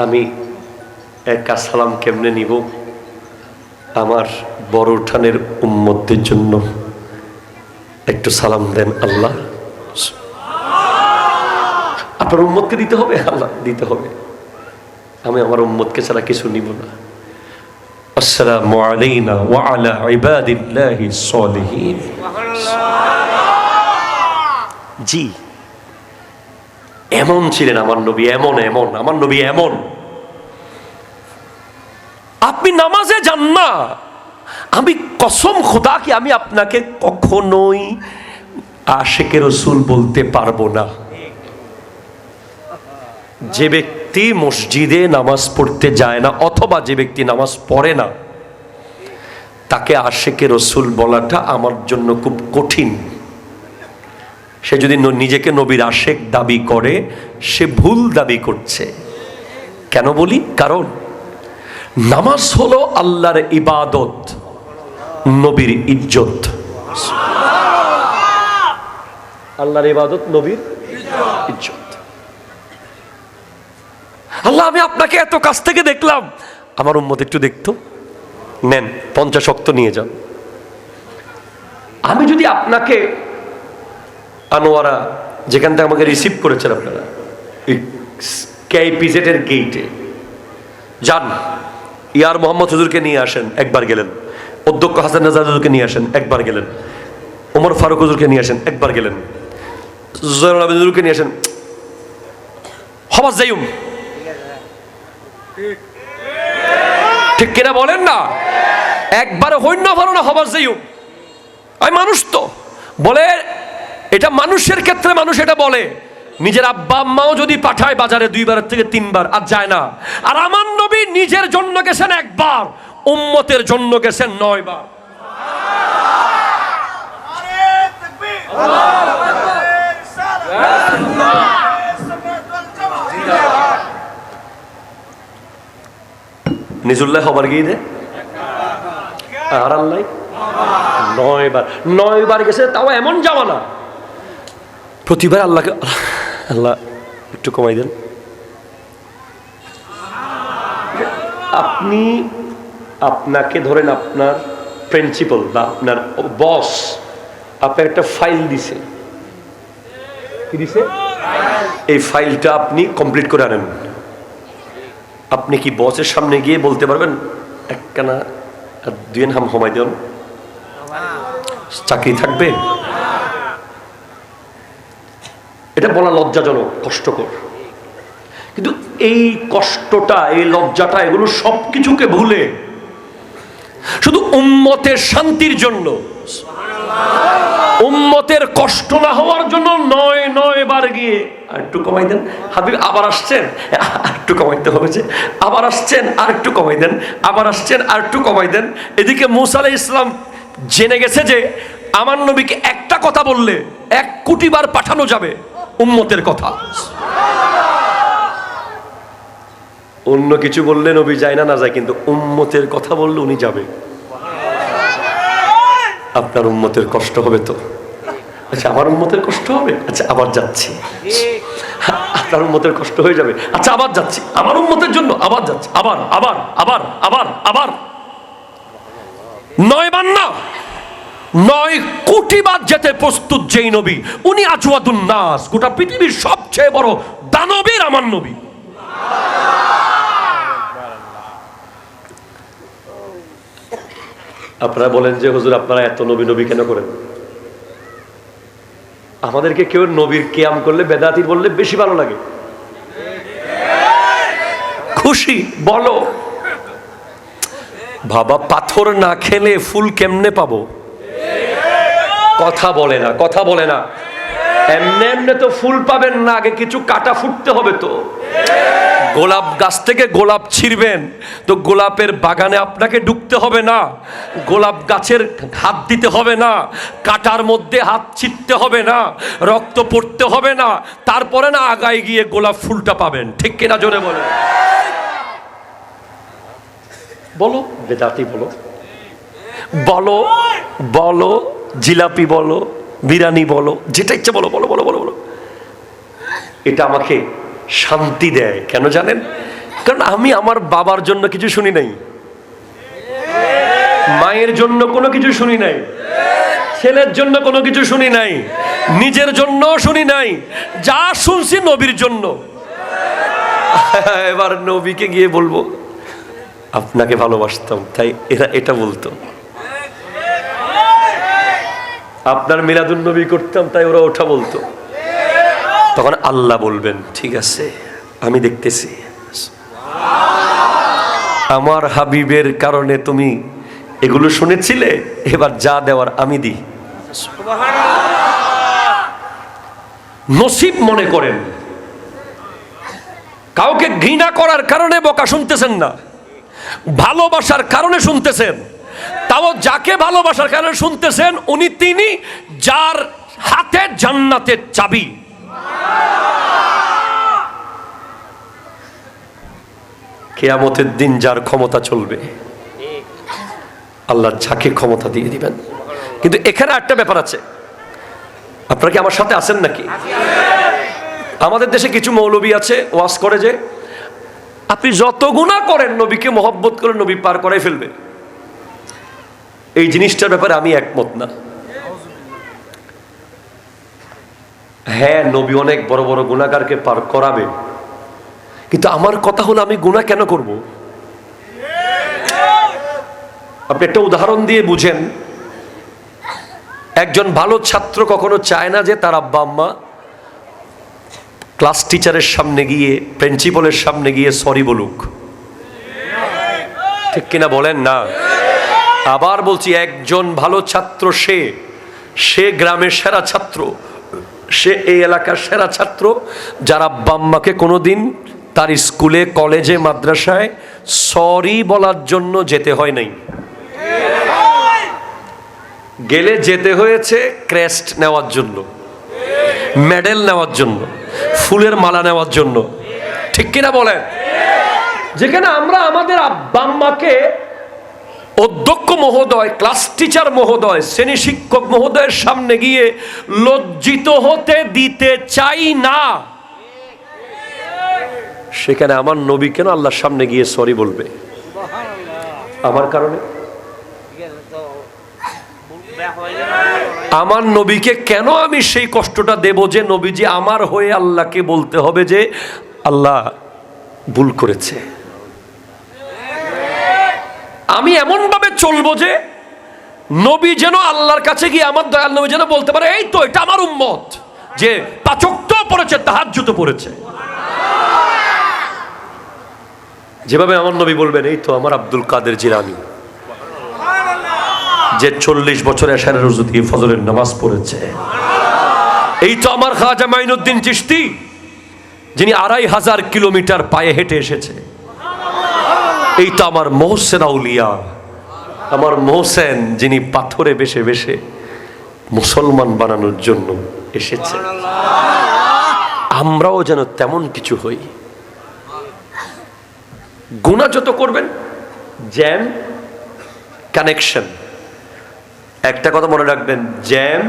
আমি একা সালাম কেমনে নিব? আমার বড় উঠানের উম্মতদের জন্য একটু সালাম দেন আল্লাহ। আপনার উম্মতকে দিতে হবে, আল্লাহ দিতে হবে। আমি আমার উম্মতকে ছাড়া কিছু নিব না। আসসালামু আলাইনা ওয়া আলা ইবাদিল্লাহিস সলিহিন। জি, এমন ছিলেন আমার নবী, এমন এমন আমার নবী এমন। আপনি নামাজে যান না, আমি কসম খোদা কি আমি আপনাকে কখনোই আশিকে রাসূল বলতে পারবো না। যে ব্যক্তি মসজিদে নামাজ পড়তে যায় না, অথবা যে ব্যক্তি নামাজ পড়ে না, তাকে আশিকে রাসূল বলাটা আমার জন্য খুব কঠিন। সে যদি নিজেকে নবীর আশিক দাবি করে, সে ভুল দাবি করছে। কেন বলি? কারণ নামাজ হলো আল্লাহর ইবাদত, নবীর ইজ্জত। আল্লাহর ইবাদত, নবীর ইজ্জত। আল্লাহ, আমি আপনাকে এত কাছ থেকে দেখলাম, আমার উম্মত একটু দেখতো, নেন 50 ওয়াক্ত নিয়ে যান। আমি যদি আপনাকে আনোয়ারা, যেখান থেকে আমাকে রিসিভ করেছেন আপনারা, KPZ এর গেইটে যান, ইয়ার মোহাম্মদ হুজুরকে নিয়ে আসেন, একবার গেলেন। অধ্যক্ষ হাসান রাজা হুজুরকে নিয়ে আসেন, একবার গেলেন। ওমর ফারুক হুজুরকে নিয়ে আসেন, একবার গেলেন। জয়নুল আবেদিন হুজুরকে নিয়ে আসেন। হবাস যাইম, ঠিক কিনা বলেন না? একবার হইন্য ভালো না, হবাস যাইম। আমি মানুষ তো বলে, এটা মানুষের ক্ষেত্রে মানুষ এটা বলে, নিজের আব্বা আম্মাও যদি পাঠায় বাজারে 2 বার থেকে 3 বার, আর যায় না। আর আমার নবী নিজের জন্য গেছেন 1 বার, উম্মতের জন্য গেছেন 9 বার। নিজুল্লাহ হবার গিয়ে দে আর আল্লাহ 9 বার, 9 বার গেছে, তাও এমন যাওয়া না প্রতিবার আল্লাহকে আল্লাহ একটু কমাই দেন। আপনি আপনাকে ধরেন আপনার প্রিন্সিপাল বা আপনার বস আপনার একটা ফাইল দিছে, কি দিছে? এই ফাইলটা আপনি কমপ্লিট করে আনেন। আপনি কি বসের সামনে গিয়ে বলতে পারবেন একখানা 2 হাম সময় দেন? চাকরি থাকবে? এটা বলা লজ্জাজনক, কষ্টকর। কিন্তু এই কষ্টটা, এই লজ্জাটা, এগুলো সবকিছুকে ভুলে শুধু উম্মতের শান্তির জন্য, উম্মতের কষ্ট না হওয়ার জন্য 9 বার গিয়ে একটু কমাই দেন হাবিব, আবার আসছেন একটু কমাইতে হবে, যে আবার আসছেন আর একটু কমাই দেন, আবার আসছেন আর একটু কমাই দেন। এদিকে মুসা আলাইহিস সালাম জেনে গেছে যে আমার নবীকে একটা কথা বললে 1 কোটি বার পাঠানো যাবে, উম্মতের কথা। অন্য কিছু বললে নবী যায় না, না যায়, কিন্তু উম্মতের কথা বললে উনি যাবে। আপনার উম্মতের কষ্ট হবে তো? আচ্ছা, আমার উম্মতের কষ্ট হবে, আচ্ছা আবার যাচ্ছি। আপনার উম্মতের কষ্ট হয়ে যাবে, আচ্ছা আবার যাচ্ছি, আমার উম্মতের জন্য আবার যাচ্ছি, আবার আবার আবার আবার আবার। 9 বার না, 9 কোটি বার যেতে প্রস্তুত যেই নবী, উনি আজওয়াদুন নাস, গোটা পৃথিবীর সবচেয়ে বড় দানবীর আমার নবী। আপনারা বলেন যে হুজুর আপনারা এত নবী নবী কেন করেন? আমাদেরকে কেউ নবীর কিয়াম করলে, বেদাতি বললে বেশি ভালো লাগে, খুশি। বলো বাবা, পাথর না খেলে ফুল কেমনে পাবো? কথা বলে না, কথা বলে না। এমনি এমনি তো ফুল পাবেন না, আগে কিছু কাটা ফুটতে হবে তো। গোলাপ গাছ থেকে গোলাপ ছিঁড়বেন তো গোলাপের বাগানে আপনাকে ঢুকতে হবে না, গোলাপ গাছের হাত দিতে হবে না, কাটার মধ্যে হাত ছিটতে হবে না, রক্ত পড়তে হবে না, তারপরে না আগায় গিয়ে গোলাপ ফুলটা পাবেন। ঠিক কিনা জোরে বলে বলো, বেদাতি বলো, বলো বলো, জিলাপি বলো, বিরিয়ানি বলো, যেটা ইচ্ছা বলো, বলো বলো বলো বলো। এটা আমাকে শান্তি দেয়। কেন জানেন? কারণ আমি আমার বাবার জন্য কিছু শুনি নাই, মায়ের জন্য কোনো কিছু শুনি নাই, ছেলের জন্য কোনো কিছু শুনি নাই, নিজের জন্য শুনি নাই, যা শুনছি নবীর জন্য। এবার নবীকে গিয়ে বলবো আপনাকে ভালোবাসতাম, তাই এরা এটা বলতো। আপনার মিলাদুন নবী করতাম, তাই ওরা ওঠা বলতো। তখন আল্লাহ বলবেন ঠিক আছে, আমি দেখতেছি, আমার হাবিবের কারণে তুমি এগুলো শুনেছিলে, এবার যা দেওয়ার আমি দিই। নসিব মনে করেন, কাউকে ঘৃণা করার কারণে বকা শুনতেছেন না, ভালোবাসার কারণে শুনতেছেন। তাও যাকে ভালোবাসার কারণে শুনতেছেন উনি তিনি যার হাতে জান্নাতের চাবি। কিয়ামতের দিন যার ক্ষমতা চলবে, আল্লাহ যাকে ক্ষমতা দিয়ে দিবেন। কিন্তু এখানে একটা ব্যাপার আছে, আপনারা কি আমার সাথে আছেন নাকি? আমাদের দেশে কিছু মৌলবী আছে, ওয়াজ করে যে আপনি যত গুনাহ করেন নবীকে মহব্বত করে নবী পার করাই ফেলবে। এই জিনিসটার ব্যাপারে আমি একমত না। হ্যাঁ, নবী অনেক বড় বড় গুনাহগারকে পার করাবে, কিন্তু আমার কথা হলো আমি গুনাহ কেন করব? আপনি একটা উদাহরণ দিয়ে বুঝেন। একজন ভালো ছাত্র কখনো চায় না যে তার আব্বা আম্মা ক্লাস টিচারের সামনে গিয়ে, প্রিন্সিপালের সামনে গিয়ে সরি বলুক। ঠিক কিনা বলেন না? আবার বলছি, একজন ভালো ছাত্র সে গ্রামের সেরা ছাত্র, সে এই এলাকার সেরা ছাত্র, যার আব্বা আম্মাকে কোনোদিন তার স্কুলে, কলেজে, মাদ্রাসায় সরি বলার জন্য যেতে হয় নাই। গেলে যেতে হয়েছে ক্রেস্ট নেওয়ার জন্য, মেডেল নেওয়ার জন্য, ফুলের মালা নেওয়ার জন্য। ঠিক কিনা বলেন? যেখানে আমরা আমাদের আব্বা আম্মাকে অধ্যক্ষ মহোদয়, ক্লাস টিচার মহোদয়, শ্রেণী শিক্ষক মহোদয়ের সামনে গিয়ে লজ্জিত হতে দিতে চাই না, সেখানে আমার নবী কেন আল্লাহর সামনে গিয়ে সরি বলবে আমার কারণে? আমার নবীকে কেন আমি সেই কষ্টটা দেব যে নবীজি আমার হয়ে আল্লাহকে বলতে হবে যে আল্লাহ ভুল করেছে? আমি এমন ভাবে চলবো যে নবী যেন আল্লাহর কাছে গিয়ে, আমার দয়াল নবী যেন বলতে পারে এই তো এটা আমার উম্মত, যে পাঁচ ওয়াক্ত পড়েছে, তাহাজ্জুদ পড়েছে। যেভাবে আমার নবী বলবেন এই তো আমার আব্দুল কাদের জিলানী, যে 40 বছর এশারের রুজু দিয়ে ফজরের নামাজ পড়েছে। এই তো আমার খাজা মাইনুদ্দিন চিশতি, যিনি 2500 কিলোমিটার পায়ে হেঁটে এসেছে। এই তো আমার মোহসেন আউলিয়া, আমার মোহসেন, যিনি পাথরে বেশে বেশে মুসলমান বানানোর জন্য এসেছে। আমরাও যেন তেমন কিছু হই। গুনাহ যত করবেন, জ্যাম কানেকশন। একটা কথা মনে রাখবেন, জ্যাম,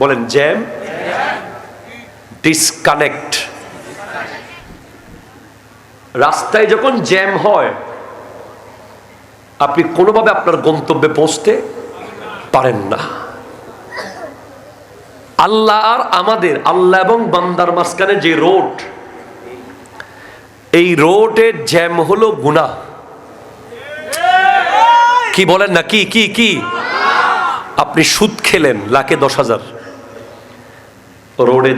বলেন জ্যাম, ডিসকানেক্ট। রাস্তায় যখন জ্যাম হয়, আপনি কোনোভাবে আপনার গন্তব্যে পৌঁছতে পারেন না। আল্লাহ আর আমাদের, আল্লাহ এবং বান্দার মাঝখানে যে রোড, এই রোডের জ্যাম হলো গুনাহ। কি বলেন না? কি কি কি? আপনি সুদ খেলেন লাখে 10,000, রোডে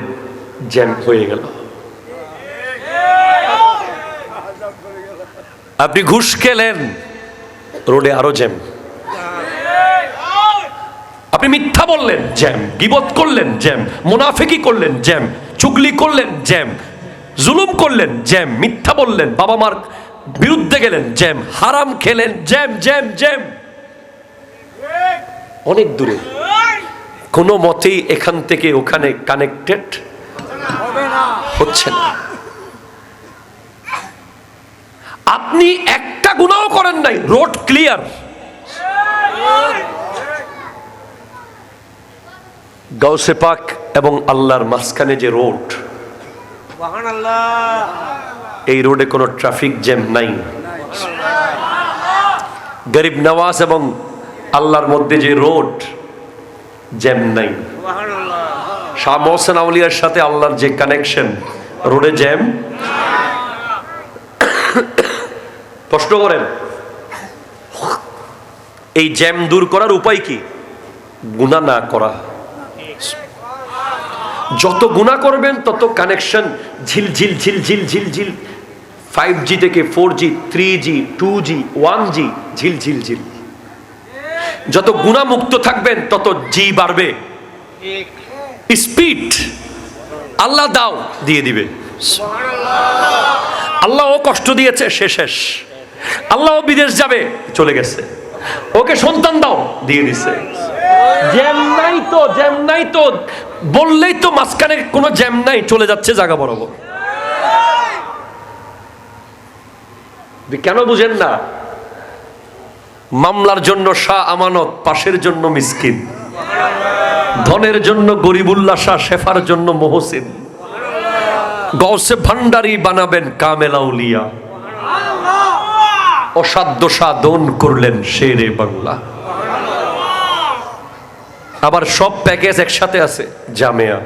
জ্যাম হয়ে গেল। আপনি ঘুষ খেলেন, রোডে আরো জ্যাম। আপনি মিথ্যা বললেন, জ্যাম। গীবত করলেন, জ্যাম। মুনাফিকি করলেন, জ্যাম। চুগলি করলেন, জ্যাম। জুলুম করলেন, জ্যাম। মিথ্যা বললেন, বাবা মার বিরুদ্ধে গেলেন, জ্যাম। হারাম খেলেন, জ্যাম জ্যাম জ্যাম। অনেক দূরে, কোনো মতেই এখান থেকে ওখানে কানেক্টেড হচ্ছে না। আপনি একটা গুনাহ করেন নাই, রোড ক্লিয়ার। গাউসে পাক এবং আল্লাহর মাঝখানে যে রোড, এই রোডে কোনো ট্রাফিক জ্যাম নাই। গরিব নওয়াজ এবং আল্লাহর মধ্যে যে রোড, জ্যাম নাই। শাহ মোহসেন আউলিয়ার সাথে আল্লাহর যে কানেকশন, রোডে জ্যাম। প্রশ্ন করেন, এই জ্যাম দূর করার উপায় কি? গুনাহ না করা। যত গুনাহ করবেন তত কানেকশন ঝিলঝিল ঝিলঝিল ঝিলঝিল, 5G থেকে 4G, 3G, 2G, 1G, ঝিলঝিল ঝিল। যত গুনাহ মুক্ত থাকবেন তত জি বাড়বে, স্পিড। আল্লাহ দাও, দিয়ে দিবে। আল্লাহ ও কষ্ট দিয়েছে, সে শেষ। আল্লাহ বিদেশ যাবে, চলে গেছে। ওকে সন্তান দাও, দিয়ে দিছে। জ্যাম নাই তো, জ্যাম নাই তো বললেই তো মাঝখানে কোনো জ্যাম নাই, চলে যাচ্ছে জায়গা বরাবর। কেন বুঝেন না? মামলার জন্য শাহ আমানত, পাশের জন্য মিসকিন, ধনের জন্য গরিবুল্লাহ শাহ, শেফার জন্য মহসিন। গৌসে ভান্ডারি বানাবেন কামেল আউলিয়া, অসাধ্য সাধন করলেন শেরে বাংলা। আবার সব প্যাকেজ একসাথে আছে, জামেয়া।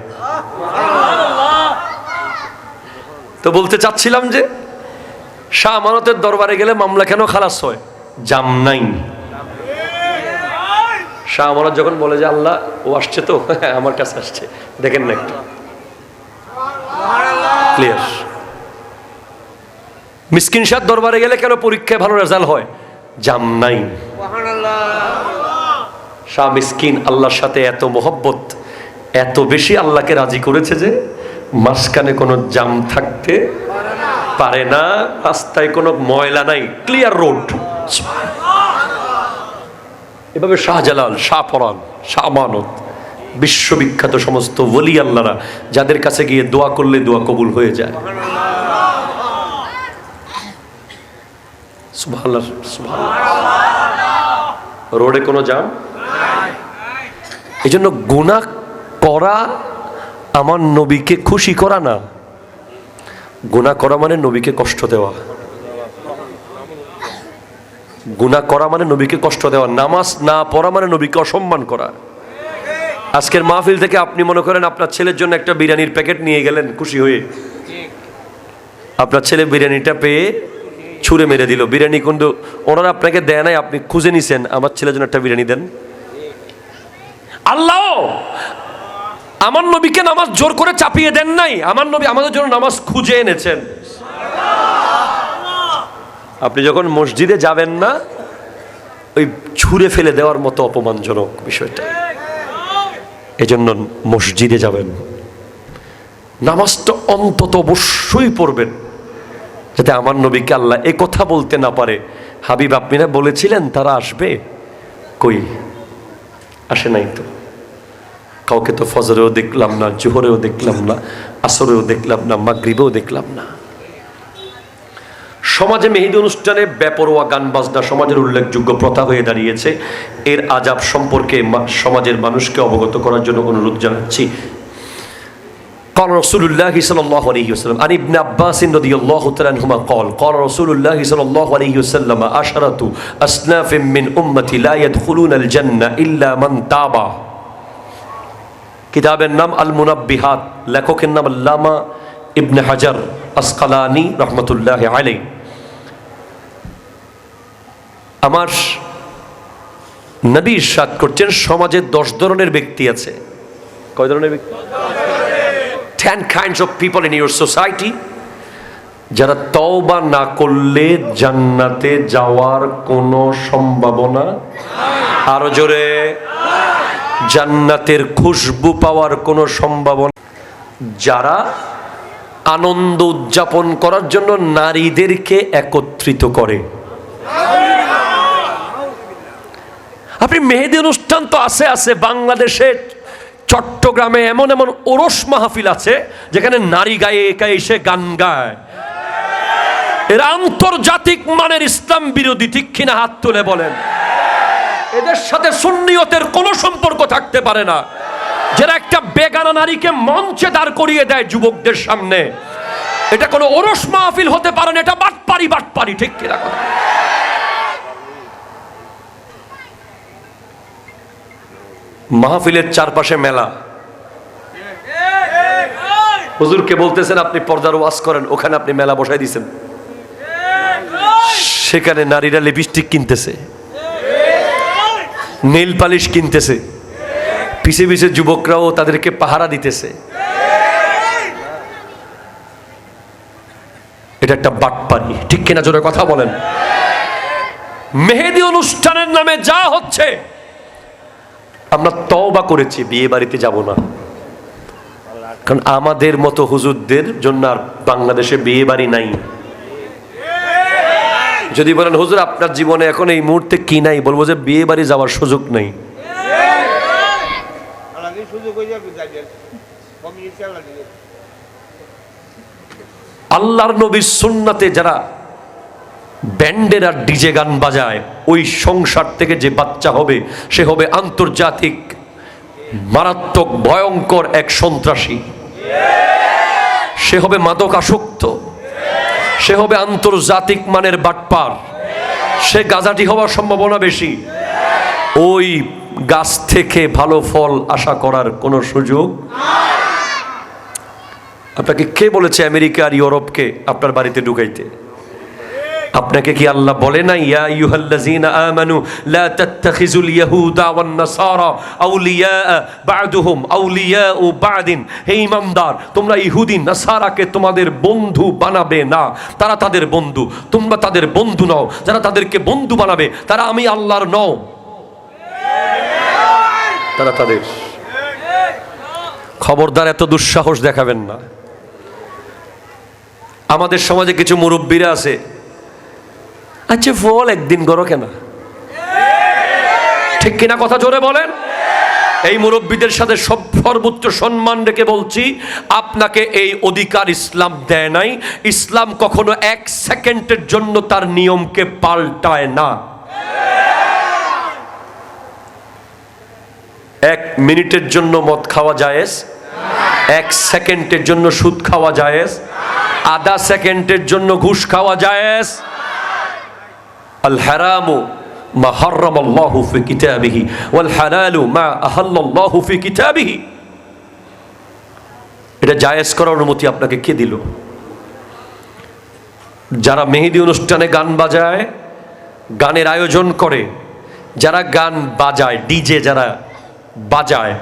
তো বলতে চাচ্ছিলাম যে শাহ আমানতের দরবারে গেলে মামলা কেন খালাস হয়? জাম নাই। শাহ আমানত যখন বলে যে আল্লাহ ও আসছে তো, আমার কাছে আসছে, দেখেন না একটু ক্লিয়ার। মিসকিন শাহ দরবারে গেলে কেন পরীক্ষায় ভালো রেজাল্ট হয়? জাম নাই। শাহ মিসকিন আল্লাহর সাথে এত মহব্বত, এত বেশি আল্লাহকে রাজি করেছে যে মাঝখানে কোনো জাম থাকতে পারে না, রাস্তায় কোনো ময়লা নাই, ক্লিয়ার রোড। এভাবে শাহজালাল, শাহ পরান, শাহ আমানত, বিশ্ববিখ্যাত সমস্ত ওলি আল্লাহরা যাদের কাছে গিয়ে দোয়া করলে দোয়া কবুল হয়ে যায়। সুবহানাল্লাহ, সুবহানাল্লাহ। রোডে কোনো জাম। এই জন্য গুনাহ করা আমার নবীকে খুশি করা না, গুনাহ করা মানে নবীকে কষ্ট দেওয়া। গুনাহ করা মানে নবীকে কষ্ট দেওয়া। নামাজ না পড়া মানে নবীকে অসম্মান করা। আজকের মাহফিল থেকে আপনি মনে করেন আপনার ছেলের জন্য একটা বিরিয়ানির প্যাকেট নিয়ে গেলেন খুশি হয়ে, আপনার ছেলে বিরিয়ানিটা পেয়ে ছুঁড়ে মেরে দিল। বিরিয়ানি কিন্তু ওনারা আপনাকে দেয় নাই, আপনি খুঁজে নিছেন আমার ছেলের জন্য একটা বিরিয়ানি দেন। আল্লাহ আমার নবীকে নামাজ জোর করে চাপিয়ে দেন নাই, আমার নবী আমাদের জন্য নামাজ খুঁজে এনেছেন। আপনি যখন মসজিদে যাবেন না, ওই ছুঁড়ে ফেলে দেওয়ার মতো অপমানজনক বিষয়টা। এজন্য মসজিদে যাবেন, নামাজটা অন্তত অবশ্যই পড়বেন, যাতে আমার নবীকে আল্লাহ এ কথা বলতে না পারে, হাবিব আপনি না বলেছিলেন তারা আসবে, কই আসে নাই তো। কাউকে তো ফজরেও দেখলাম না, জোহরেও দেখলাম না, আসরেও দেখলাম না, মাগরিবেও দেখলাম না। সমাজে মেহেদি অনুষ্ঠানে বেপরোয়া গান বাজনা সমাজের উল্লেখযোগ্য প্রথা হয়ে দাঁড়িয়েছে। এর আযাব সম্পর্কে সমাজের মানুষকে অবগত করার জন্য অনুরোধ জানাচ্ছি। قال رسول الله صلى الله عليه وسلم عن ابن عباس رضي الله تعالى عنهما قال رسول الله صلى الله عليه وسلم عشرة أصناف من أمتي لا يدخلون الجنة إلا من تاب। কিতাবের নাম আল মুনাব্বিহাত, লেখকের নাম আল্লামা ইবনে হাজার আসকালানি রহমতুল্লাহি আলাইহি। আমার নবী ইরশাদ করছেন সমাজে 10 ধরনের ব্যক্তি আছে। কয় ধরনের ব্যক্তি? 10 kinds of people in your society, যারা তওবা না করলে জান্নাতে যাওয়ার কোনো সম্ভাবনা, আরো জোরে, জান্নাতের খুশবু পাওয়ার কোনো সম্ভাবনা, যারা আনন্দ উদযাপন করার জন্য নারীদেরকে একত্রিত করে। আপনি মেহেদি অনুষ্ঠান তো আছে বাংলাদেশে, চট্টগ্রামে এমন এমন ওরস মাহফিল আছে যেখানে নারী গায়িকা এসে গান গায়। এরা আন্তর্জাতিক মানের ইসলাম বিরোধী, ঠিক কিনা? হাত তুলে বলেন। এদের সাথে সুন্নিয়তের কোনো সম্পর্ক থাকতে পারে না। যারা একটা বেগানা নারীকে মঞ্চে দাঁড় করিয়ে দেয় যুবকদের সামনে, এটা কোনো ওরস মাহফিল হতে পারে না, এটা বাটপারি, ঠিক কিনা? মাহফিলের চারপাশে মেলা, হুজুরকে বলতেছেন আপনি পর্দার ওয়াজ করেন, ওখানে আপনি মেলা বসাই দিয়েছেন। সেখানে নারীরা লিপস্টিক কিনতেছে, নেল পালিশ কিনতেছে, পিছে পিছে যুবকরাও তাদেরকে পাহারা দিতেছে। এটা একটা বাটপারি, ঠিক কিনা? জোরে কথা বলেন। মেহেদি অনুষ্ঠানের নামে যা হচ্ছে, আমরা তওবা করেছি, বিয়ে বাড়িতে যাব না, কারণ আমাদের মতো হুজুরদের জন্য আর বাংলাদেশে বিয়ে বাড়ি নাই। যদি বলেন হুজুর আপনার জীবনে এখন এই মুহূর্তে কি নাই, বলবো যে বিয়ে বাড়ি যাওয়ার সুযোগ নাই। আল্লাহর নবীর সুন্নাতে যারা ব্যান্ডের আর ডিজে গান বাজায়, ওই সংসার থেকে যে বাচ্চা হবে সে হবে আন্তর্জাতিক মারাত্মক ভয়ঙ্কর এক সন্ত্রাসী, সে হবে মাদকাসক্ত, সে হবে আন্তর্জাতিক মানের বাটপার, সে গাজাটি হওয়ার সম্ভাবনা বেশি। ওই গাছ থেকে ভালো ফল আশা করার কোনো সুযোগ। আপনাকে কে বলেছে আমেরিকা আর ইউরোপকে আপনার বাড়িতে ঢুকাইতে? আপনাকে কি আল্লাহ বলে না ইয়া আইয়ুহাল্লাযীনা আমানু লা তাত্তাখিযুল ইয়াহুদা ওয়ান নাসারা আউলিয়া বা'দুহুম আউলিয়াউ বা'দিন। হে ঈমানদার, তোমরা ইহুদি নাসারাকে তোমাদের বন্ধু বানাবে না, তারা তাদের বন্ধু, তোমরা তাদের বন্ধু নও। যারা তাদেরকে বন্ধু বানাবে তারা আমি আল্লাহর নও, তারা তাদের। খবরদার এত দুঃসাহস দেখাবেন না। আমাদের সমাজে কিছু মুরব্বীরা আছে, আচ্ছা ফল একদিন করো কেন, ঠিক কিনা কথা জোরে বলেন। এই মুরব্বীদের সাথে সর্বোচ্চ সম্মান রেখে বলছি, আপনাকে এই অধিকার ইসলাম দেয় নাই। ইসলাম কখনো 1 সেকেন্ডের জন্য তার নিয়মকে পাল্টায় না। 1 মিনিটের জন্য মদ খাওয়া জায়েজ, 1 সেকেন্ডের জন্য সুদ খাওয়া জায়েজ, আধা সেকেন্ডের জন্য ঘুষ খাওয়া জায়েজ। আল হারামু মা হারামাল্লাহু ফি কিতাবিহি ওয়াল হালালু মা আহাল্লাল্লাহু ফি কিতাবিহি। এটা জায়েজ করার অনুমতি আপনাকে কে দিল? যারা মেহেদি অনুষ্ঠানে গান বাজায়, গানের আয়োজন করে, যারা গান বাজায়, ডিজে যারা বাজায়,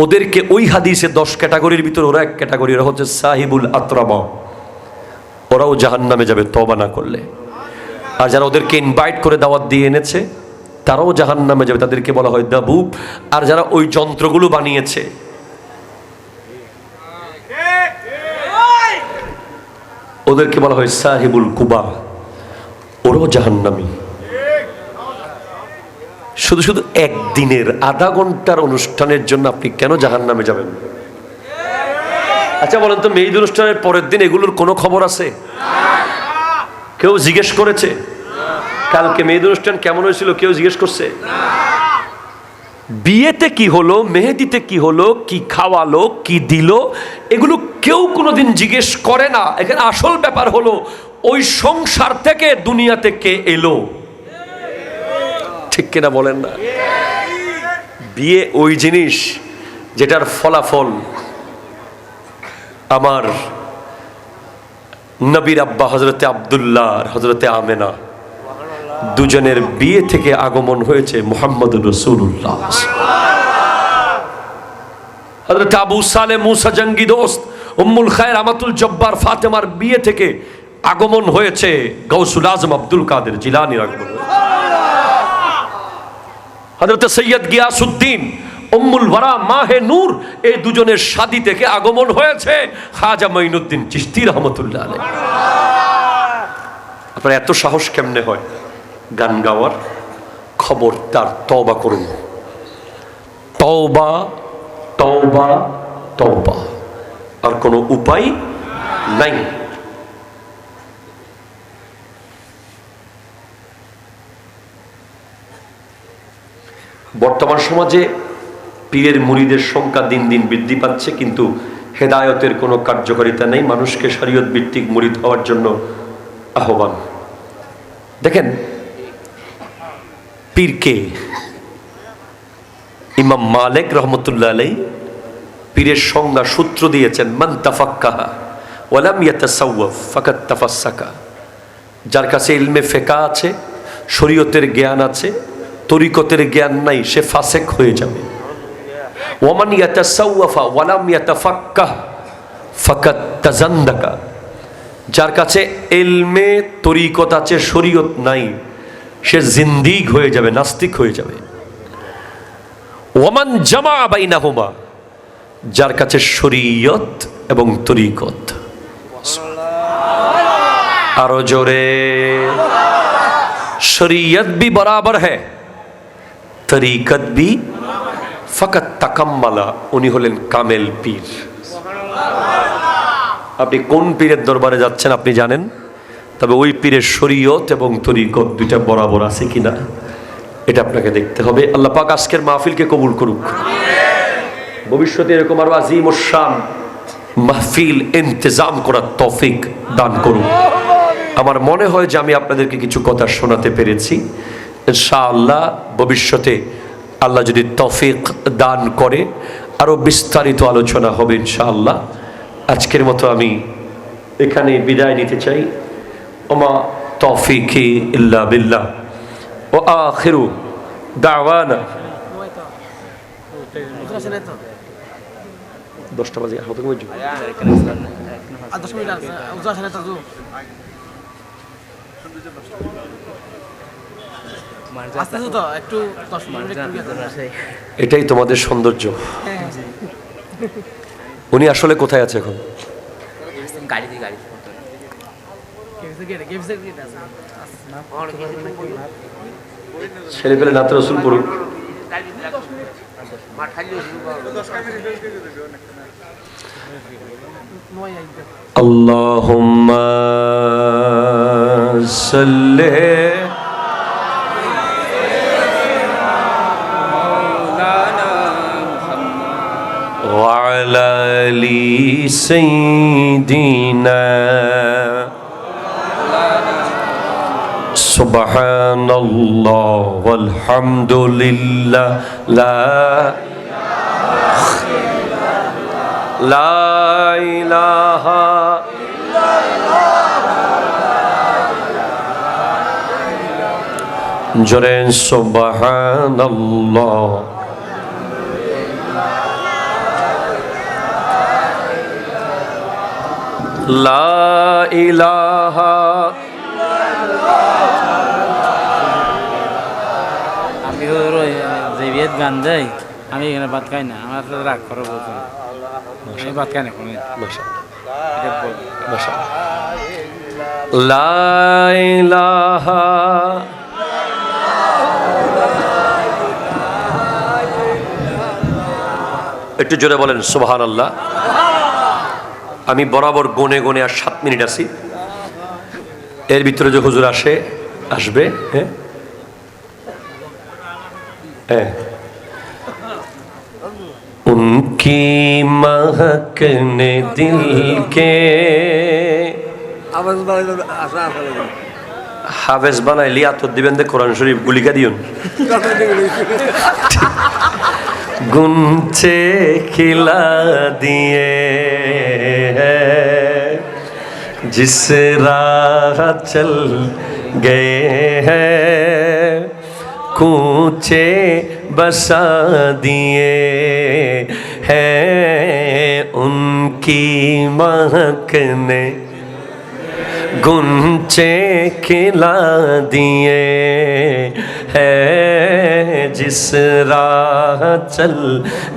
ওদেরকে ওই হাদিসে 10 ক্যাটাগরির ভিতরে ওরা 1 ক্যাটাগরি, ওরা হচ্ছে সাহিবুল আতরাবা। ওরাও জাহান্নামে যাবে তওবা না করলে। আর যারা ওদেরকে ইনভাইট করে দাওয়াত দিয়ে এনেছে তারাও জাহান্নামে যাবে, তাদেরকে বলা হয় দাবুব। আর যারা ওই যন্ত্রগুলো বানিয়েছে, ওদেরকে বলা হয় সাহিবুল কুবা, ওরাও জাহান্নামী। শুধু শুধু একদিনের আধা ঘন্টার অনুষ্ঠানের জন্য আপনি কেন জাহান্নামে যাবেন? আচ্ছা বলেন তো, মেহেদি অনুষ্ঠানের পরের দিন এগুলোর কোনো খবর আছে? কেউ জিজ্ঞেস করেছে কালকে মেহেদি অনুষ্ঠান কেমন হয়েছিল? কেউ জিজ্ঞেস করছে? বিয়েতে কি হলো, মেহেদিতে কি হলো, কি খাওয়ালো, কি দিল, এগুলো কেউ কোনোদিন জিজ্ঞেস করে না। এখানে আসল ব্যাপার হলো ওই সংসার থেকে দুনিয়াতে কে এলো, ঠিক কিনা বলেন না? বিয়ে ওই জিনিস যেটার ফলাফল আমার নবীর আব্বা হযরতে আব্দুল্লাহ আর হযরতে আমেনা দুজনের বিয়ে থেকে আগমন হয়েছে মুহাম্মদুর রাসূলুল্লাহ। হযরত আবু সালেহ মুসা জঙ্গি দোস্ত উম্মুল খায়র আমাতুল জব্বার ফাতেমার বিয়ে থেকে আগমন হয়েছে গৌসুল আজম আব্দুল কাদের জিলানীর আগমন হয়েছে। হযরত সৈয়দ গিয়াসউদ্দিন উম্মুল ওয়ারা মাহে নূর এই দুজনের শাদী থেকে আগমন হয়েছে খাজা মঈনুদ্দিন চিশতি রহমাতুল্লাহ আলাইহি। আপনার এত সাহস কেমনে হয় গান গাওয়ার? খবরদার তওবা করুন, তওবা তওবা তওবা, আর কোনো উপায় নাই। বর্তমান সমাজে পীরের মুরিদের সংখ্যা দিন দিন বৃদ্ধি পাচ্ছে, কিন্তু হেদায়তের কোনো কার্যকারিতা নেই। মানুষকে শরীয়ত ভিত্তিক মুরিদ হওয়ার জন্য আহ্বান। দেখেন পীরকে ইমাম মালিক রহমতুল্লাহ আলাইহি পীরের সংজ্ঞা সূত্র দিয়েছেন, মান তাফাক্কাহা ওয়া লাম ইয়াতাসাওয়াফ ফাকাদ তাফাসসাকা। যার কাছে ইলমে ফিকহ আছে, শরীয়তের জ্ঞান আছে, তরিকতের জ্ঞান নাই, সে ফাসেক হয়ে যাবে। ওয়ামান ইয়াতাসাওয়াফা ওয়া লাম ইয়াতাফাক্কাহ ফাকাদ তাজান্দাকা। যার কাছে ইলমে তরিকত আছে, শরীয়ত নাই, সে জিন্দিক হয়ে যাবে, নাস্তিক হয়ে যাবে। ওয়ামান জামা বাইনাহুমা, যার কাছে শরীয়ত এবং তরিকত, আরো জোরে, শরীয়ত भी बराबर है, তরিকত भी, ফাকাত তাকাম্মালা, উনি হলেন কামেল পীর। আপনি কোন পীরের দরবারে যাচ্ছেন আপনি জানেন, তবে ওই পীরের শরীয়ত এবং তরিকত দুইটা বরাবর আছে কিনা এটা আপনাকে দেখতে হবে। আল্লাহ পাক আজকের মাহফিলকে কবুল করুক, ভবিষ্যতে এরকম আরো আজিম ও শান মাহফিল ইন্তজাম করার তৌফিক দান করুন। আমার মনে হয় যে আমি আপনাদেরকে কিছু কথা শোনাতে পেরেছি। ইনশাআল্লাহ ভবিষ্যতে আল্লাহ যদি তৌফিক দান করে আরো বিস্তারিত আলোচনা হবে ইনশাআল্লাহ। আজকের মতো আমি এখানে বিদায় নিতে চাই। ওমা তৌফিকি ইল্লা বিল্লাহ ওয়া আখিরু দাওয়ানা 10টা বাজে হতে কমে যাবে। 10 মিনিট আছে উজা সাথে তাজু আস্তে আস্তে তো একটু 10 মিনিট একটু। এটাই তোমাদের সৌন্দর্য। উনি আসলে কোথায় আছে এখন? ছেলে পেলে নাতে রসুল পড়ুক। আল্লাহুম্মা সাল্লি ওয়া আলা আলি সাইয়্যিদিনা সুবহানাল্লাহ ওয়ালহামদুলিল্লাহ লা ইলাহা জোরে সুবহানাল্লাহ। লা ইলাহা
আমি যে বিয়েত গান দেয় আমি এখানে ভাত খাই না, আমার সাথে রাগ করে বলছেন আমি ভাত খাই না কোনো।
লা ইলাহা একটু জোরে বলেন সুবহানাল্লাহ। আমি বরাবর গনে গনে আর 7 মিনিট আছি, এর ভিতরে যে হুজুর আসবে। হ্যাঁ হ্যাঁ उनकी महक ने दिल के হাফেজ বানাইলি আত দিবেন দে কোরআন শরীফ গুলিকা দিউন গুনছে খিলা দিয়ে जिस राह चल गए हैं कूचे बसा दिए हैं उनकी महक ने गुंचे खिला दिए हैं जिस राह चल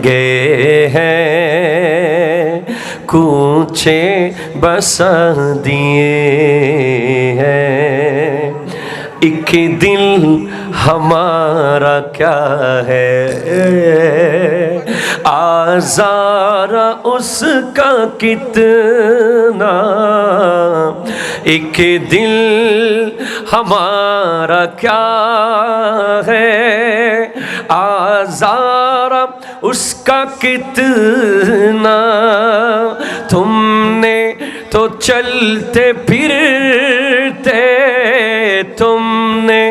गए हैं कूचे बसा दिए हैं एक दिल हमारा क्या है आज़ारा उसका कितना एक दिल हमारा क्या है आज़ारा उसका कितना तुमने तो चलते फिरते तुमने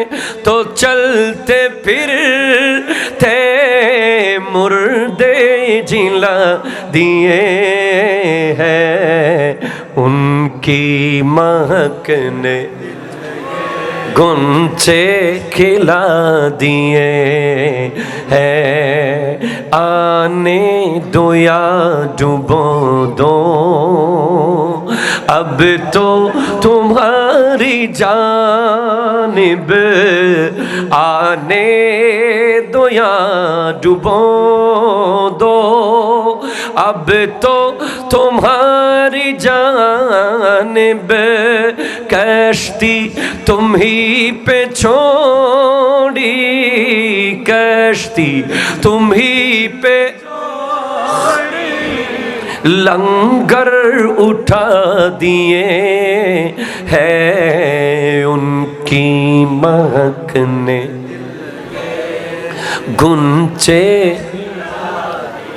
तो चलते फिरते मुर्दे जिला दिए हैं उनकी महक ने गुंचे खिला दिए हैं आने दो या डुबो दो अब तो तुम्हारी जानिब आने दो या डुबो दो अब तो तुम्हारी जानिब कश्ती तुम ही पे छोड़ी कश्ती तुम ही पे लंगर उठा दिए हैं उनकी महक ने गुंचे